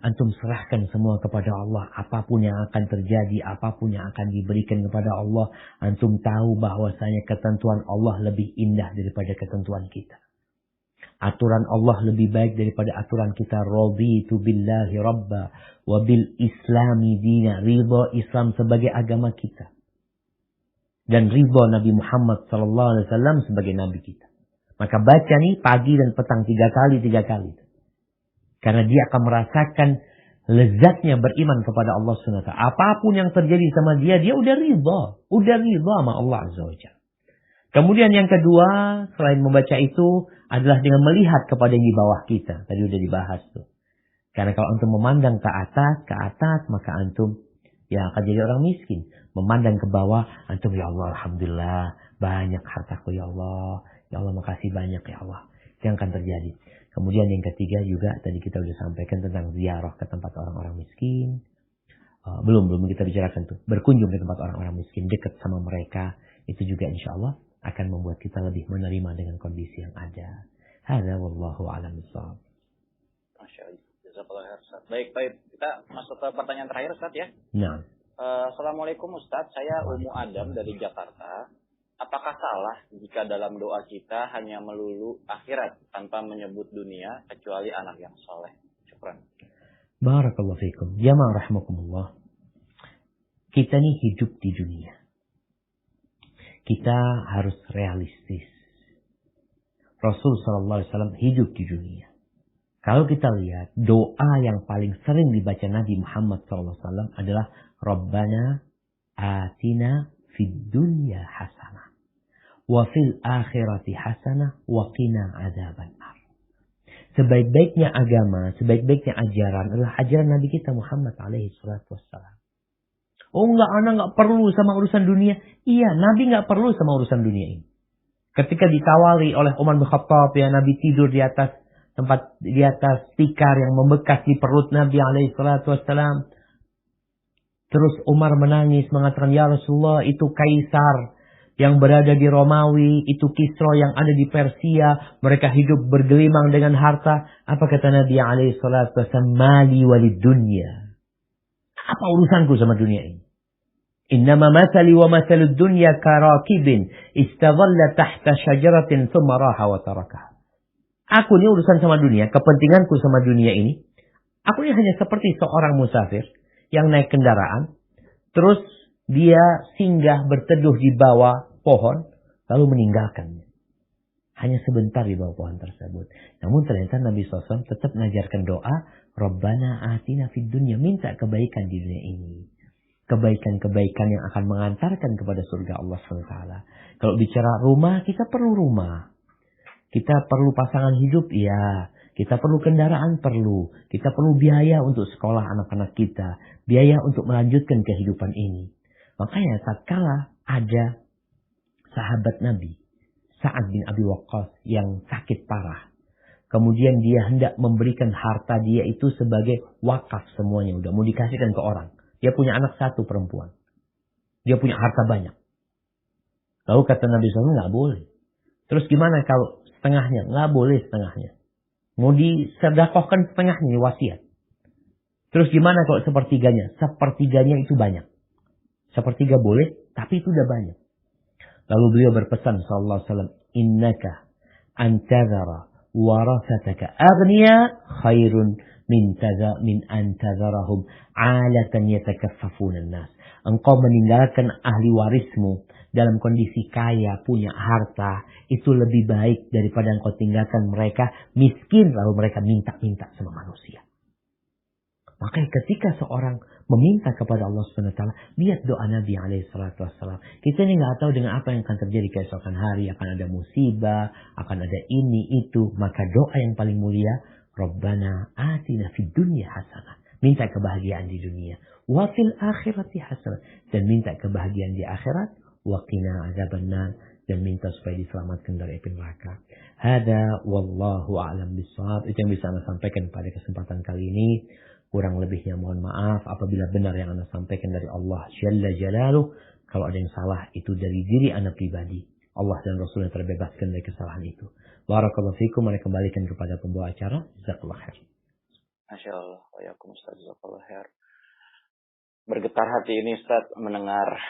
Antum serahkan semua kepada Allah. Apapun yang akan terjadi, apapun yang akan diberikan kepada Allah. Antum tahu bahwasanya ketentuan Allah lebih indah daripada ketentuan kita. Aturan Allah lebih baik daripada aturan kita. Raditu billahi rabba wa bil islami dina. Ridha Islam sebagai agama kita. Dan ridha Nabi Muhammad SAW sebagai Nabi kita. Maka baca nih pagi dan petang 3 kali. Karena dia akan merasakan lezatnya beriman kepada Allah SWT. Apapun yang terjadi sama dia udah ridha. Udah ridha sama Allah Azza wa Jalla. Kemudian yang kedua, selain membaca itu, adalah dengan melihat kepada yang di bawah kita. Tadi udah dibahas tuh. Karena kalau antum memandang ke atas, maka antum yang akan jadi orang miskin. Memandang ke bawah, antum ya Allah Alhamdulillah, banyak hartaku ya Allah. Ya Allah makasih banyak ya Allah. Itu yang akan terjadi. Kemudian yang ketiga juga tadi kita sudah sampaikan tentang ziarah ke tempat orang-orang miskin. Belum kita bicarakan tuh. Berkunjung ke tempat orang-orang miskin, dekat sama mereka. Itu juga insya Allah akan membuat kita lebih menerima dengan kondisi yang ada. Hadza wallahu a'lam bishawab. Masya Allah. Jazakallahu khair Ustaz. Baik. Kita masuk ke pertanyaan terakhir Ustaz ya. Nah. Assalamualaikum Ustaz. Saya Umu Adam dari Jakarta. Apakah salah jika dalam doa kita hanya melulu akhirat tanpa menyebut dunia kecuali anak yang soleh? Syukran. Barakallahu fikum. Jamaah rahimakumullah. Kita ini hidup di dunia. Kita harus realistis. Rasul SAW hidup di dunia. Kalau kita lihat doa yang paling sering dibaca Nabi Muhammad SAW adalah Rabbana atina fid dunya hasanah. Wa fil akhirati hasanah wa qina adzabannar. Sebaik-baiknya agama, sebaik-baiknya ajaran adalah ajaran Nabi kita Muhammad alaihi salatu wassalam. Oh anak enggak perlu sama urusan dunia. Iya, Nabi enggak perlu sama urusan dunia ini. Ketika ditawari oleh Umar bin Khattab, ya Nabi tidur di atas tikar yang membekas di perut Nabi alaihi salatu wassalam. Terus Umar menangis mengatakan, "Ya Rasulullah, itu kaisar yang berada di Romawi, itu Kisra yang ada di Persia, mereka hidup bergelimang dengan harta." Apa kata Nabi alaihi salatu wasallam? "Mali walid dunya." Apa urusanku sama dunia ini? "Innama masali wa masalud dunya karakibin istadhalla tahta syajaratin thumma raha wa tarakaha." Aku ini urusan sama dunia, kepentinganku sama dunia ini. Aku ini hanya seperti seorang musafir yang naik kendaraan, terus dia singgah berteduh di bawah pohon, lalu meninggalkannya. Hanya sebentar di bawah pohon tersebut. Namun ternyata Nabi SAW tetap mengajarkan doa, Rabbana atina fid dunya, minta kebaikan di dunia ini. Kebaikan-kebaikan yang akan mengantarkan kepada surga Allah SWT. Kalau bicara rumah, kita perlu rumah. Kita perlu pasangan hidup, ya. Kita perlu kendaraan, perlu. Kita perlu biaya untuk sekolah anak-anak kita. Biaya untuk melanjutkan kehidupan ini. Makanya tatkala ada sahabat Nabi, Sa'ad bin Abi Waqqas yang sakit parah. Kemudian dia hendak memberikan harta dia itu sebagai wakaf semuanya. Udah mau dikasihkan ke orang. Dia punya anak satu perempuan. Dia punya harta banyak. Lalu kata Nabi SAW, nggak boleh. Terus gimana kalau setengahnya? Nggak boleh setengahnya. Mau disedekahkan setengahnya, wasiat. Terus gimana kalau sepertiganya? Sepertiganya itu banyak. Sepertiga boleh, tapi itu udah banyak. Lalu beliau berpesan sallallahu alaihi wasallam, "Innaka antazara warasataka aghniya khairun min antazarahum 'alatan yatakaffafuna an-nas." Engkau meninggalkan ahli warismu dalam kondisi kaya, punya harta, itu lebih baik daripada engkau tinggalkan mereka miskin lalu mereka minta-minta sama manusia. Makanya ketika seorang meminta kepada Allah SWT, lihat doa Nabi SAW. Kita ini nggak tahu dengan apa yang akan terjadi keesokan hari, akan ada musibah, akan ada ini itu. Maka doa yang paling mulia, Rabbana atina fid dunya hasanah. Minta kebahagiaan di dunia. Wa fil akhirati hasanah. Dan minta kebahagiaan di akhirat. Wa qina azabannar. Dan minta supaya diselamatkan dari api neraka. Hada wallahu a'lam bishawab. Itu yang bisa Anda sampaikan pada kesempatan kali ini. Kurang lebihnya mohon maaf apabila benar yang Anda sampaikan dari Allah Jalla Jalaluh. Kalau ada yang salah itu dari diri Anda pribadi. Allah dan Rasulnya terbebaskan dari kesalahan itu. Barakallahu fikum. Mari kembalikan kepada pembawa acara. Jazakallah khair. Masya Allah. Waalaikumsalam. Jazakallah khair. Bergetar hati ini Ustaz mendengar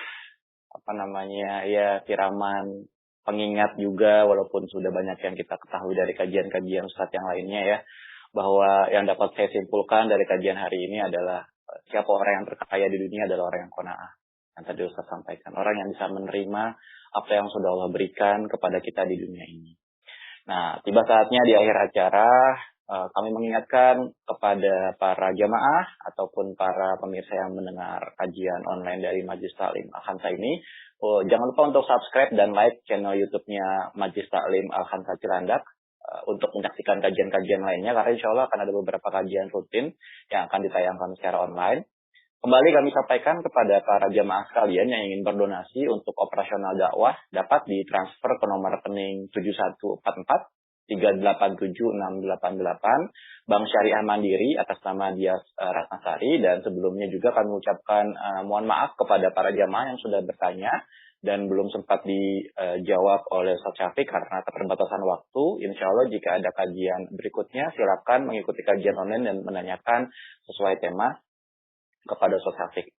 siraman pengingat juga, walaupun sudah banyak yang kita ketahui dari kajian-kajian Ustaz yang lainnya ya. Bahwa yang dapat saya simpulkan dari kajian hari ini adalah siapa orang yang terkaya di dunia adalah orang yang qanaah. Yang tadi Ustaz sampaikan. Orang yang bisa menerima apa yang sudah Allah berikan kepada kita di dunia ini. Nah, tiba saatnya di akhir acara kami mengingatkan kepada para jamaah ataupun para pemirsa yang mendengar kajian online dari Majlis Taklim Al-Khamsah ini. Jangan lupa untuk subscribe dan like channel YouTube-nya Majlis Taklim Al-Khamsah Cilandak. Untuk menyaksikan kajian-kajian lainnya, karena insya Allah akan ada beberapa kajian rutin yang akan ditayangkan secara online. Kembali kami sampaikan kepada para jamaah sekalian yang ingin berdonasi untuk operasional dakwah dapat ditransfer ke nomor rekening 7144-387-688 Bank Syariah Mandiri atas nama Dias Ratnasari. Dan sebelumnya juga kami ucapkan mohon maaf kepada para jamaah yang sudah bertanya dan belum sempat dijawab oleh Ustaz Syafiq karena keterbatasan waktu. Insya Allah jika ada kajian berikutnya, silakan mengikuti kajian online dan menanyakan sesuai tema kepada Ustaz Syafiq.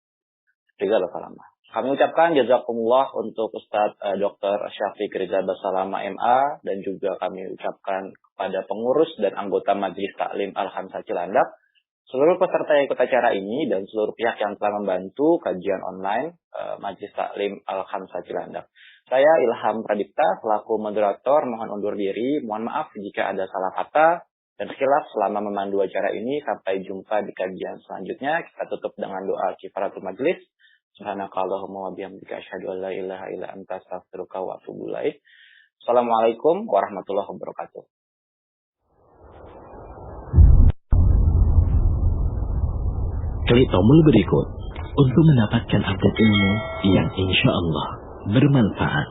Rizal Basalama. Kami ucapkan jazakumullah untuk Ustaz Dr. Syafiq Rizal Basalama MA, dan juga kami ucapkan kepada pengurus dan anggota Majlis Taklim Al-Khamsah Cilandak, seluruh peserta yang ikut acara ini, dan seluruh pihak yang telah membantu kajian online Majlis Taklim Al-Khamsah Cilandak. Saya Ilham Pradipta, selaku moderator, mohon undur diri. Mohon maaf jika ada salah kata dan khilaf selama memandu acara ini. Sampai jumpa di kajian selanjutnya. Kita tutup dengan doa kifaratul majlis. Subhanakallahumma wa bihamdika asyhadu an la ilaha illa anta astaghfiruka wa atubu ilaik. Assalamualaikum warahmatullahi wabarakatuh. Klik tombol berikut untuk mendapatkan update ilmu yang insya Allah bermanfaat.